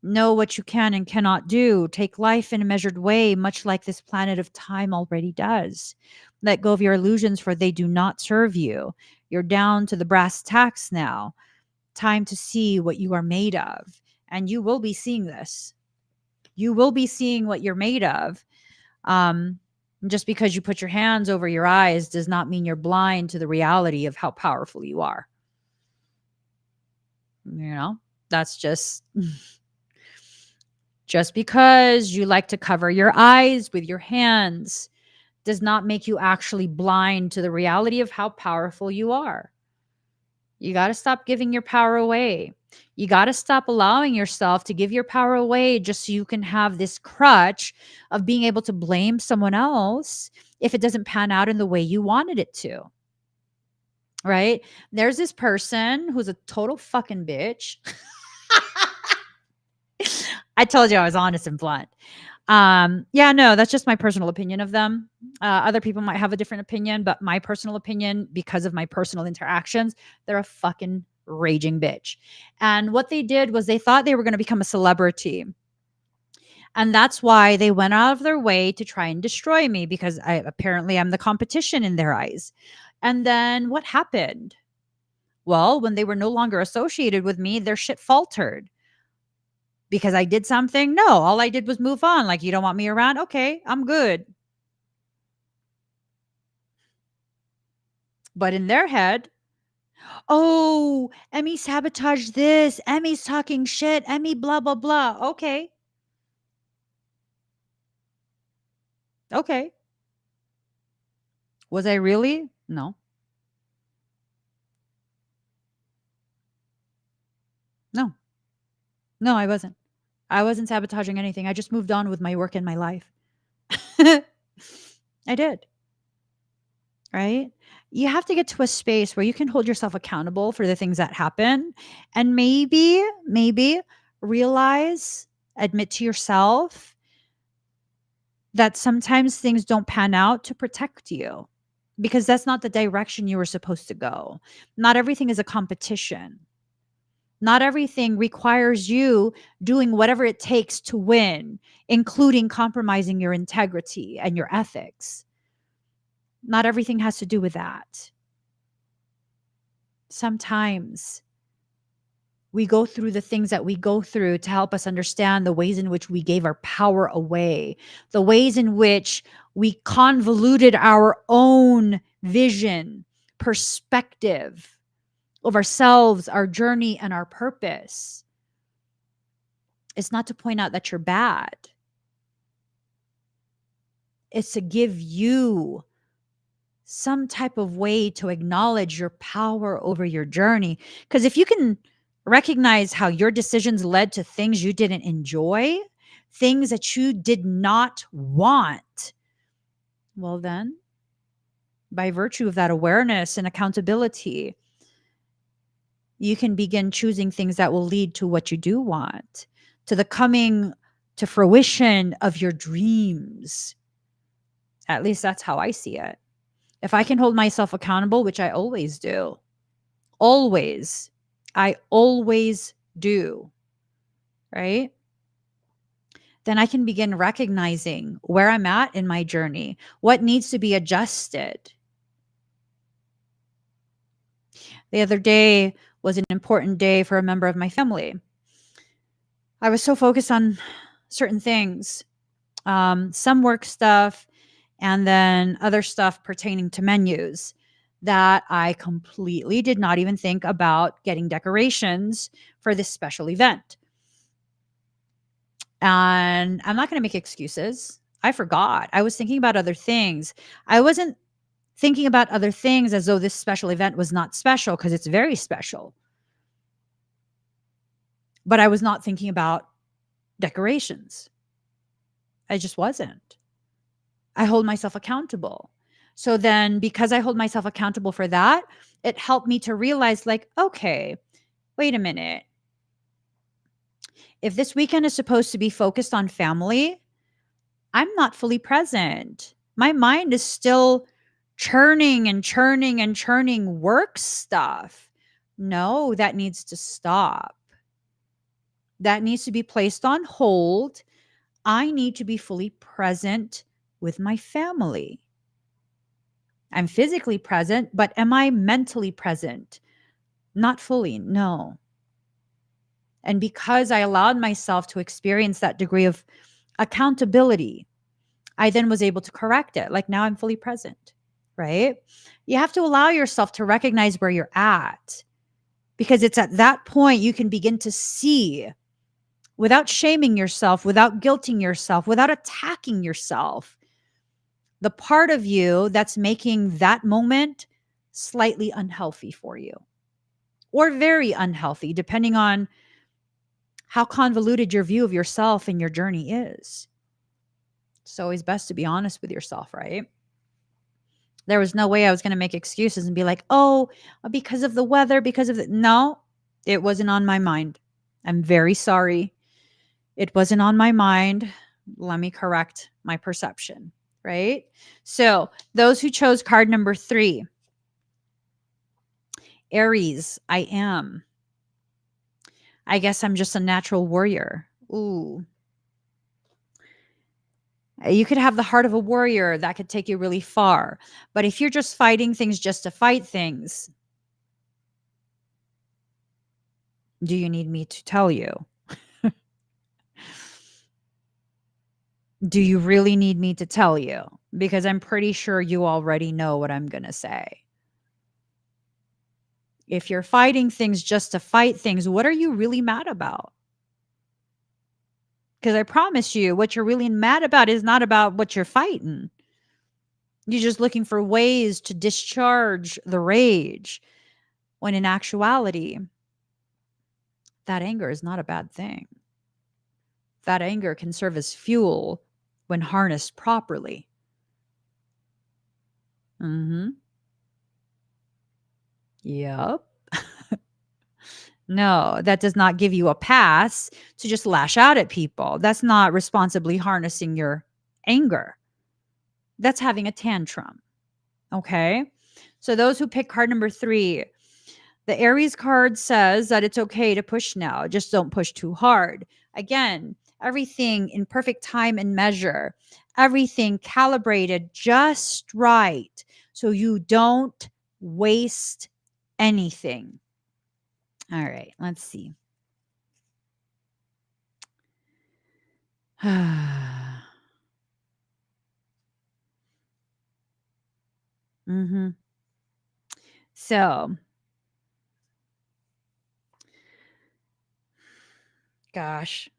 Know what you can and cannot do. Take life in a measured way, much like this planet of time already does. Let go of your illusions, for they do not serve you. You're down to the brass tacks now. Time to see what you are made of. And you will be seeing this. You will be seeing what you're made of. Just because you put your hands over your eyes does not mean you're blind to the reality of how powerful you are. That's just because you like to cover your eyes with your hands does not make you actually blind to the reality of how powerful you are. You got to stop giving your power away. You got to stop allowing yourself to give your power away just so you can have this crutch of being able to blame someone else if it doesn't pan out in the way you wanted it to. Right? There's this person who's a total fucking bitch. I told you I was honest and blunt. No, that's just my personal opinion of them. Other people might have a different opinion, but my personal opinion, because of my personal interactions, they're a fucking raging bitch. And what they did was they thought they were going to become a celebrity. And that's why they went out of their way to try and destroy me, because I'm the competition in their eyes. And then what happened? Well, when they were no longer associated with me, their shit faltered because I did something. No, all I did was move on. Like, you don't want me around? Okay, I'm good. But in their head, oh, Emmy sabotaged this. Emmy's talking shit. Emmy, blah, blah, blah. Okay. Okay. Was I really? No. No. No, I wasn't. I wasn't sabotaging anything. I just moved on with my work and my life. I did, right? You have to get to a space where you can hold yourself accountable for the things that happen and maybe realize, admit to yourself that sometimes things don't pan out to protect you because that's not the direction you were supposed to go. Not everything is a competition. Not everything requires you doing whatever it takes to win, including compromising your integrity and your ethics. Not everything has to do with that. Sometimes we go through the things that we go through to help us understand the ways in which we gave our power away, the ways in which we convoluted our own vision, perspective of ourselves, our journey, and our purpose. It's not to point out that you're bad. It's to give you some type of way to acknowledge your power over your journey. Because if you can recognize how your decisions led to things you didn't enjoy, things that you did not want, well, then, by virtue of that awareness and accountability, you can begin choosing things that will lead to what you do want, to the coming to fruition of your dreams. At least that's how I see it. If I can hold myself accountable, which I always do, always, I always do, right? Then I can begin recognizing where I'm at in my journey, what needs to be adjusted. The other day was an important day for a member of my family. I was so focused on certain things, some work stuff, and then other stuff pertaining to menus, that I completely did not even think about getting decorations for this special event. And I'm not going to make excuses. I forgot. I was thinking about other things. I wasn't thinking about other things as though this special event was not special, because it's very special. But I was not thinking about decorations. I just wasn't. I hold myself accountable. So then, because I hold myself accountable for that, it helped me to realize, like, okay, wait a minute. If this weekend is supposed to be focused on family, I'm not fully present. My mind is still churning and churning and churning work stuff. No, that needs to stop. That needs to be placed on hold. I need to be fully present with my family. I'm physically present, but am I mentally present? Not fully, no. And because I allowed myself to experience that degree of accountability, I then was able to correct it. Like, now I'm fully present, right? You have to allow yourself to recognize where you're at, because it's at that point you can begin to see, without shaming yourself, without guilting yourself, without attacking yourself, the part of you that's making that moment slightly unhealthy for you, or very unhealthy, depending on how convoluted your view of yourself and your journey is. It's always best to be honest with yourself, right? There was no way I was going to make excuses and be like, oh, because of the weather, because of the. No, it wasn't on my mind. I'm very sorry. It wasn't on my mind. Let me correct my perception, right? So, those who chose card number 3, Aries, I am. I guess I'm just a natural warrior. Ooh. You could have the heart of a warrior. That could take you really far. But if you're just fighting things just to fight things, Do you need me to tell you? Do you really need me to tell you? Because I'm pretty sure you already know what I'm going to say. If you're fighting things just to fight things, what are you really mad about? Because I promise you, what you're really mad about is not about what you're fighting. You're just looking for ways to discharge the rage, when in actuality, that anger is not a bad thing. That anger can serve as fuel when harnessed properly. Mm-hmm. Yep. No, that does not give you a pass to just lash out at people. That's not responsibly harnessing your anger. That's having a tantrum. Okay. So, those who pick card number 3, the Aries card says that it's okay to push now, just don't push too hard. Again, everything in perfect time and measure, everything calibrated just right so you don't waste anything. All right, let's see. hmm So, gosh.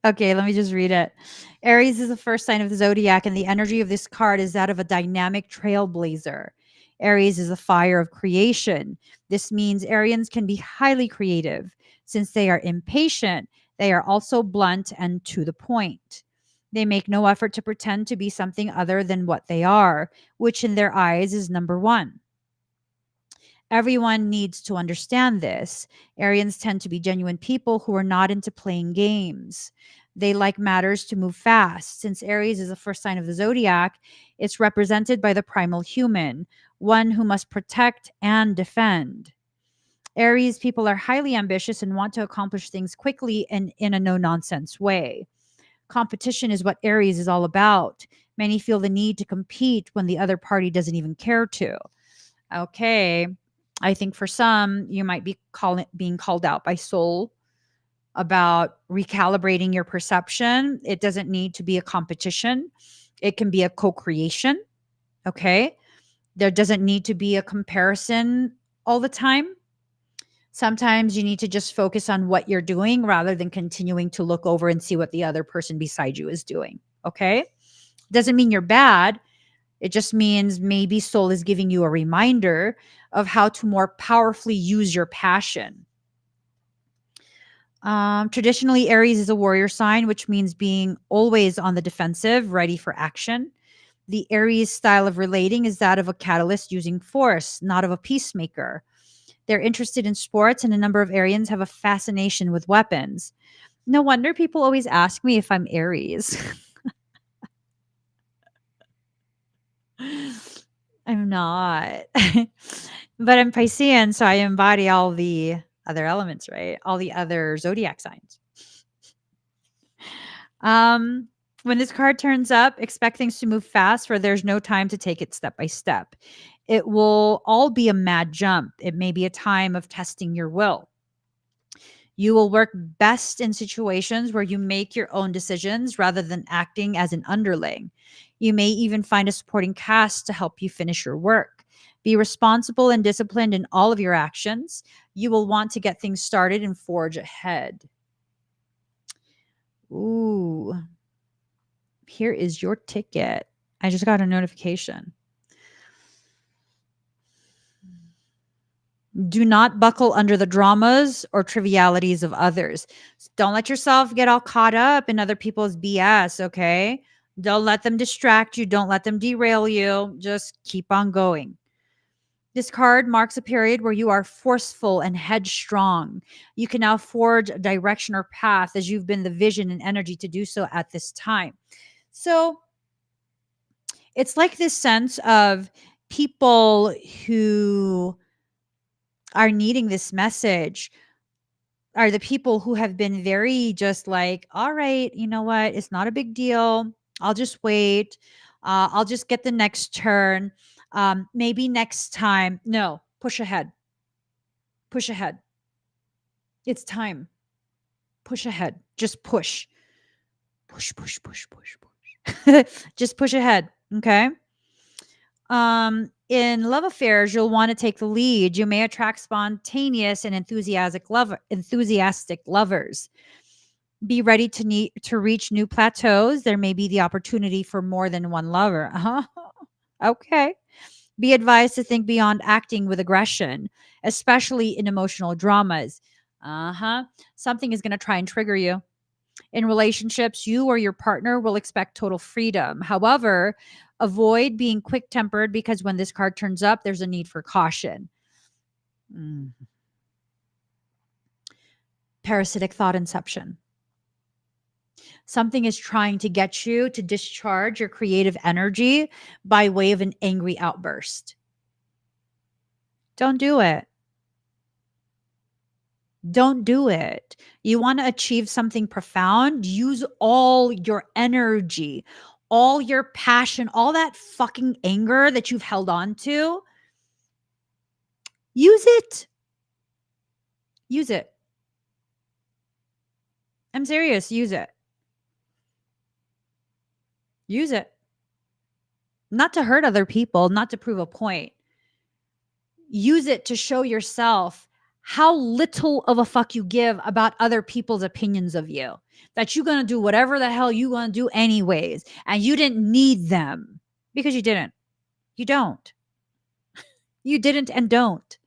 Okay, let me just read it. Aries is the first sign of the zodiac, and the energy of this card is that of a dynamic trailblazer. Aries is the fire of creation. This means Arians can be highly creative. Since they are impatient, they are also blunt and to the point. They make no effort to pretend to be something other than what they are, which in their eyes is number one. Everyone needs to understand this. Arians tend to be genuine people who are not into playing games. They like matters to move fast. Since Aries is the first sign of the zodiac, it's represented by the primal human, one who must protect and defend. Aries people are highly ambitious and want to accomplish things quickly and in a no nonsense way. Competition is what Aries is all about. Many feel the need to compete when the other party doesn't even care to. Okay. I think for some, you might be being called out by soul about recalibrating your perception. It doesn't need to be a competition. It can be a co-creation. Okay. There doesn't need to be a comparison all the time. Sometimes you need to just focus on what you're doing rather than continuing to look over and see what the other person beside you is doing. Okay. Doesn't mean you're bad. It just means maybe soul is giving you a reminder of how to more powerfully use your passion. Traditionally, Aries is a warrior sign, which means being always on the defensive, ready for action. The Aries style of relating is that of a catalyst using force, not of a peacemaker. They're interested in sports, and a number of Arians have a fascination with weapons. No wonder people always ask me if I'm Aries. I'm not. But I'm Piscean, so I embody all the other elements, right? All the other zodiac signs. Um, when this card turns up, expect things to move fast, for there's no time to take it step by step. It will all be a mad jump. It may be a time of testing your will. You will work best in situations where you make your own decisions rather than acting as an underling. You may even find a supporting cast to help you finish your work. Be responsible and disciplined in all of your actions. You will want to get things started and forge ahead. Ooh, here is your ticket. I just got a notification. Do not buckle under the dramas or trivialities of others. Don't let yourself get all caught up in other people's BS, okay? Don't let them distract you. Don't let them derail you. Just keep on going. This card marks a period where you are forceful and headstrong. You can now forge a direction or path as you've been the vision and energy to do so at this time. So it's like this sense of people who are needing this message are the people who have been very just like, all right, you know what? It's not a big deal. I'll just wait. I'll just get the next turn. Maybe next time. No, push ahead. Push ahead. It's time. Push ahead. Just push. Push, push, push, push, push. Just push ahead. Okay. In love affairs, you'll want to take the lead. You may attract spontaneous and enthusiastic lovers. Be ready to reach new plateaus. There may be the opportunity for more than one lover. Okay. Be advised to think beyond acting with aggression, especially in emotional dramas. Something is going to try and trigger you. In relationships, you or your partner will expect total freedom. However, avoid being quick tempered because when this card turns up, there's a need for caution. Parasitic thought inception. Something is trying to get you to discharge your creative energy by way of an angry outburst. Don't do it. Don't do it. You want to achieve something profound? Use all your energy, all your passion, all that fucking anger that you've held on to. Use it. Use it. I'm serious. Use it. Use it. Not to hurt other people, not to prove a point. Use it to show yourself how little of a fuck you give about other people's opinions of you. That you're going to do whatever the hell you want to do anyways. And you didn't need them because you didn't. You don't. You didn't and don't.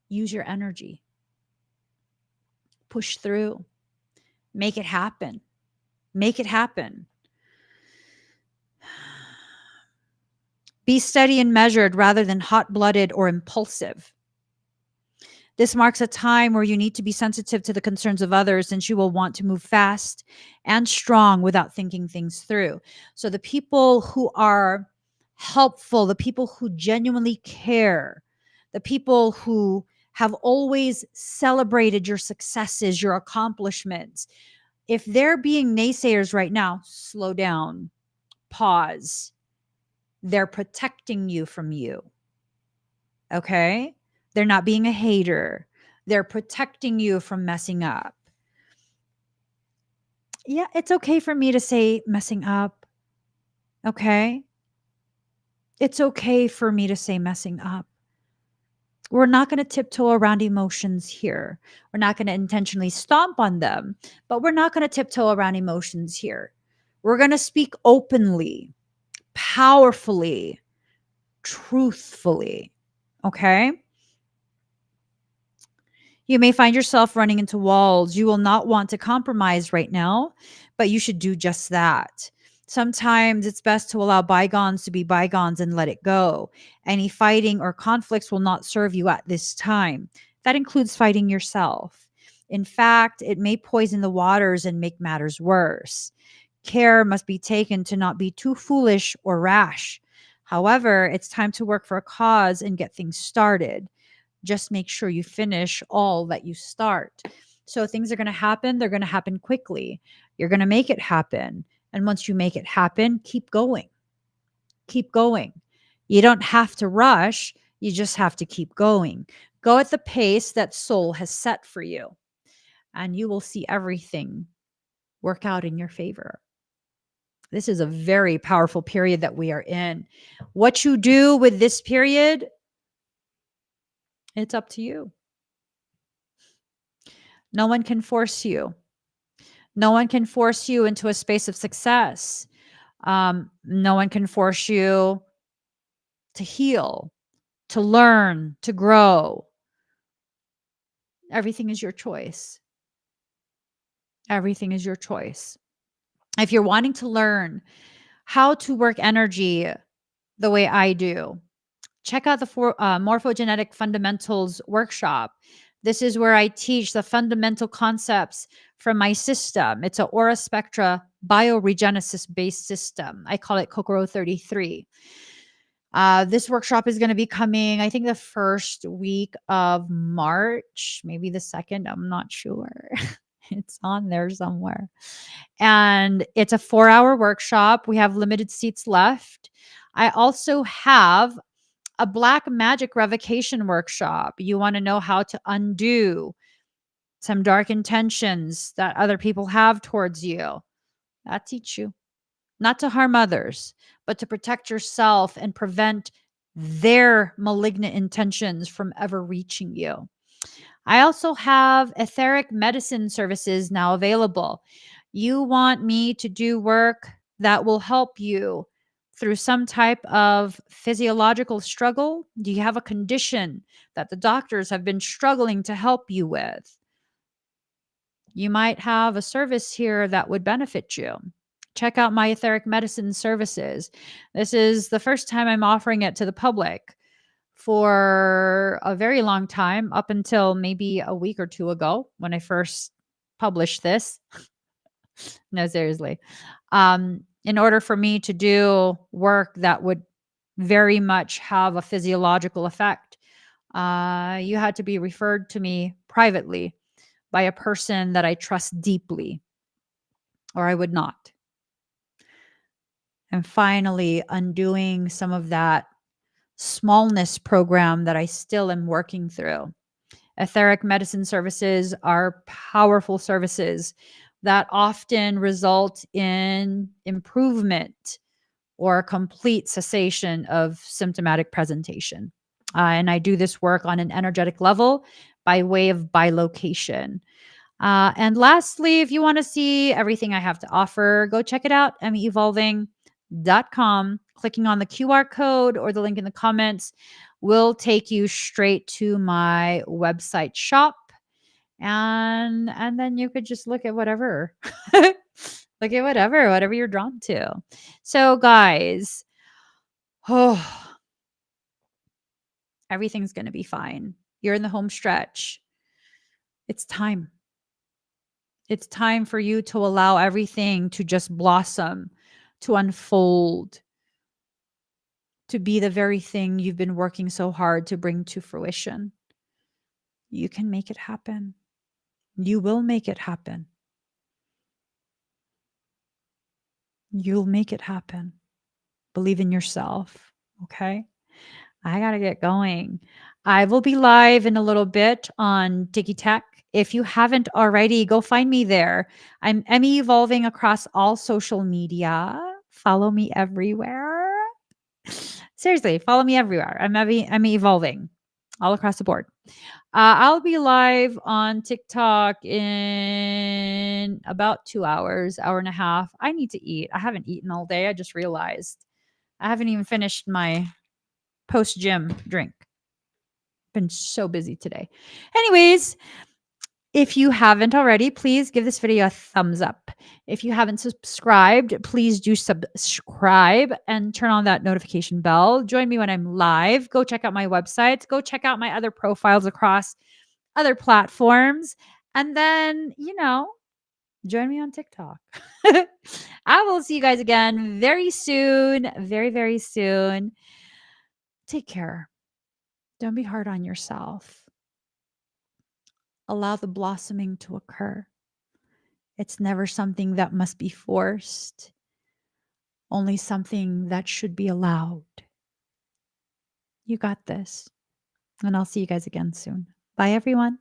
Use your energy. Push through. Make it happen. Make it happen. Be steady and measured rather than hot-blooded or impulsive. This marks a time where you need to be sensitive to the concerns of others, and you will want to move fast and strong without thinking things through. So the people who are helpful, the people who genuinely care, the people who have always celebrated your successes, your accomplishments, if they're being naysayers right now, slow down, pause. They're protecting you from you. Okay? They're not being a hater. They're protecting you from messing up. Yeah, it's okay for me to say messing up. Okay? It's okay for me to say messing up. We're not going to tiptoe around emotions here. We're not going to intentionally stomp on them, but we're not going to tiptoe around emotions here. We're going to speak openly, powerfully, truthfully. Okay? You may find yourself running into walls. You will not want to compromise right now, but you should do just that. Sometimes it's best to allow bygones to be bygones and let it go. Any fighting or conflicts will not serve you at this time. That includes fighting yourself. In fact, it may poison the waters and make matters worse. Care must be taken to not be too foolish or rash. However, it's time to work for a cause and get things started. Just make sure you finish all that you start. So things are going to happen. They're going to happen quickly. You're going to make it happen. And once you make it happen, keep going. Keep going. You don't have to rush. You just have to keep going. Go at the pace that soul has set for you. And you will see everything work out in your favor. This is a very powerful period that we are in. What you do with this period, it's up to you. No one can force you. No one can force you into a space of success. No one can force you to heal, to learn, to grow. Everything is your choice. Everything is your choice. If you're wanting to learn how to work energy the way I do, check out the Morphogenetic Fundamentals workshop. This is where I teach the fundamental concepts from my system. It's an aura spectra bioregenesis based system. I call it Kokoro 33. This workshop is going to be coming, I think, the first week of March, maybe the second. I'm not sure. It's on there somewhere. And it's a 4-hour workshop. We have limited seats left. I also have A black magic revocation workshop. You want to know how to undo some dark intentions that other people have towards you. I teach you not to harm others, but to protect yourself and prevent their malignant intentions from ever reaching you. I also have etheric medicine services now available. You want me to do work that will help you through some type of physiological struggle? Do you have a condition that the doctors have been struggling to help you with? You might have a service here that would benefit you. Check out my etheric medicine services. This is the first time I'm offering it to the public for a very long time, up until maybe a week or two ago when I first published this. No, seriously. In order for me to do work that would very much have a physiological effect, you had to be referred to me privately by a person that I trust deeply, or I would not. And finally, undoing some of that smallness program that I still am working through. Etheric medicine services are powerful services that often result in improvement or complete cessation of symptomatic presentation. And I do this work on an energetic level by way of bilocation. And lastly, if you want to see everything I have to offer, go check it out, emmeevolving.com. Clicking on the QR code or the link in the comments will take you straight to my website shop. And then you could just look at whatever. Look at whatever you're drawn to. So guys, oh, everything's going to be fine. You're in the home stretch. It's time. It's time for you to allow everything to just blossom, to unfold, to be the very thing you've been working so hard to bring to fruition. You can make it happen. You will make it happen. You'll make it happen. Believe in yourself. Okay. I got to get going. I will be live in a little bit on Digitech. If you haven't already, go find me there. I'm Emmy Evolving across all social media. Follow me everywhere. Seriously, follow me everywhere. I'm Evolving all across the board. I'll be live on TikTok in about 2 hours, hour and a half. I need to eat. I haven't eaten all day. I just realized I haven't even finished my post gym drink. Been so busy today. Anyways, if you haven't already, please give this video a thumbs up. If you haven't subscribed, please do subscribe and turn on that notification bell. Join me when I'm live. Go check out my website. Go check out my other profiles across other platforms. And then, join me on TikTok. I will see you guys again very soon. Very, very soon. Take care. Don't be hard on yourself. Allow the blossoming to occur. It's never something that must be forced, only something that should be allowed. You got this. And I'll see you guys again soon. Bye, everyone.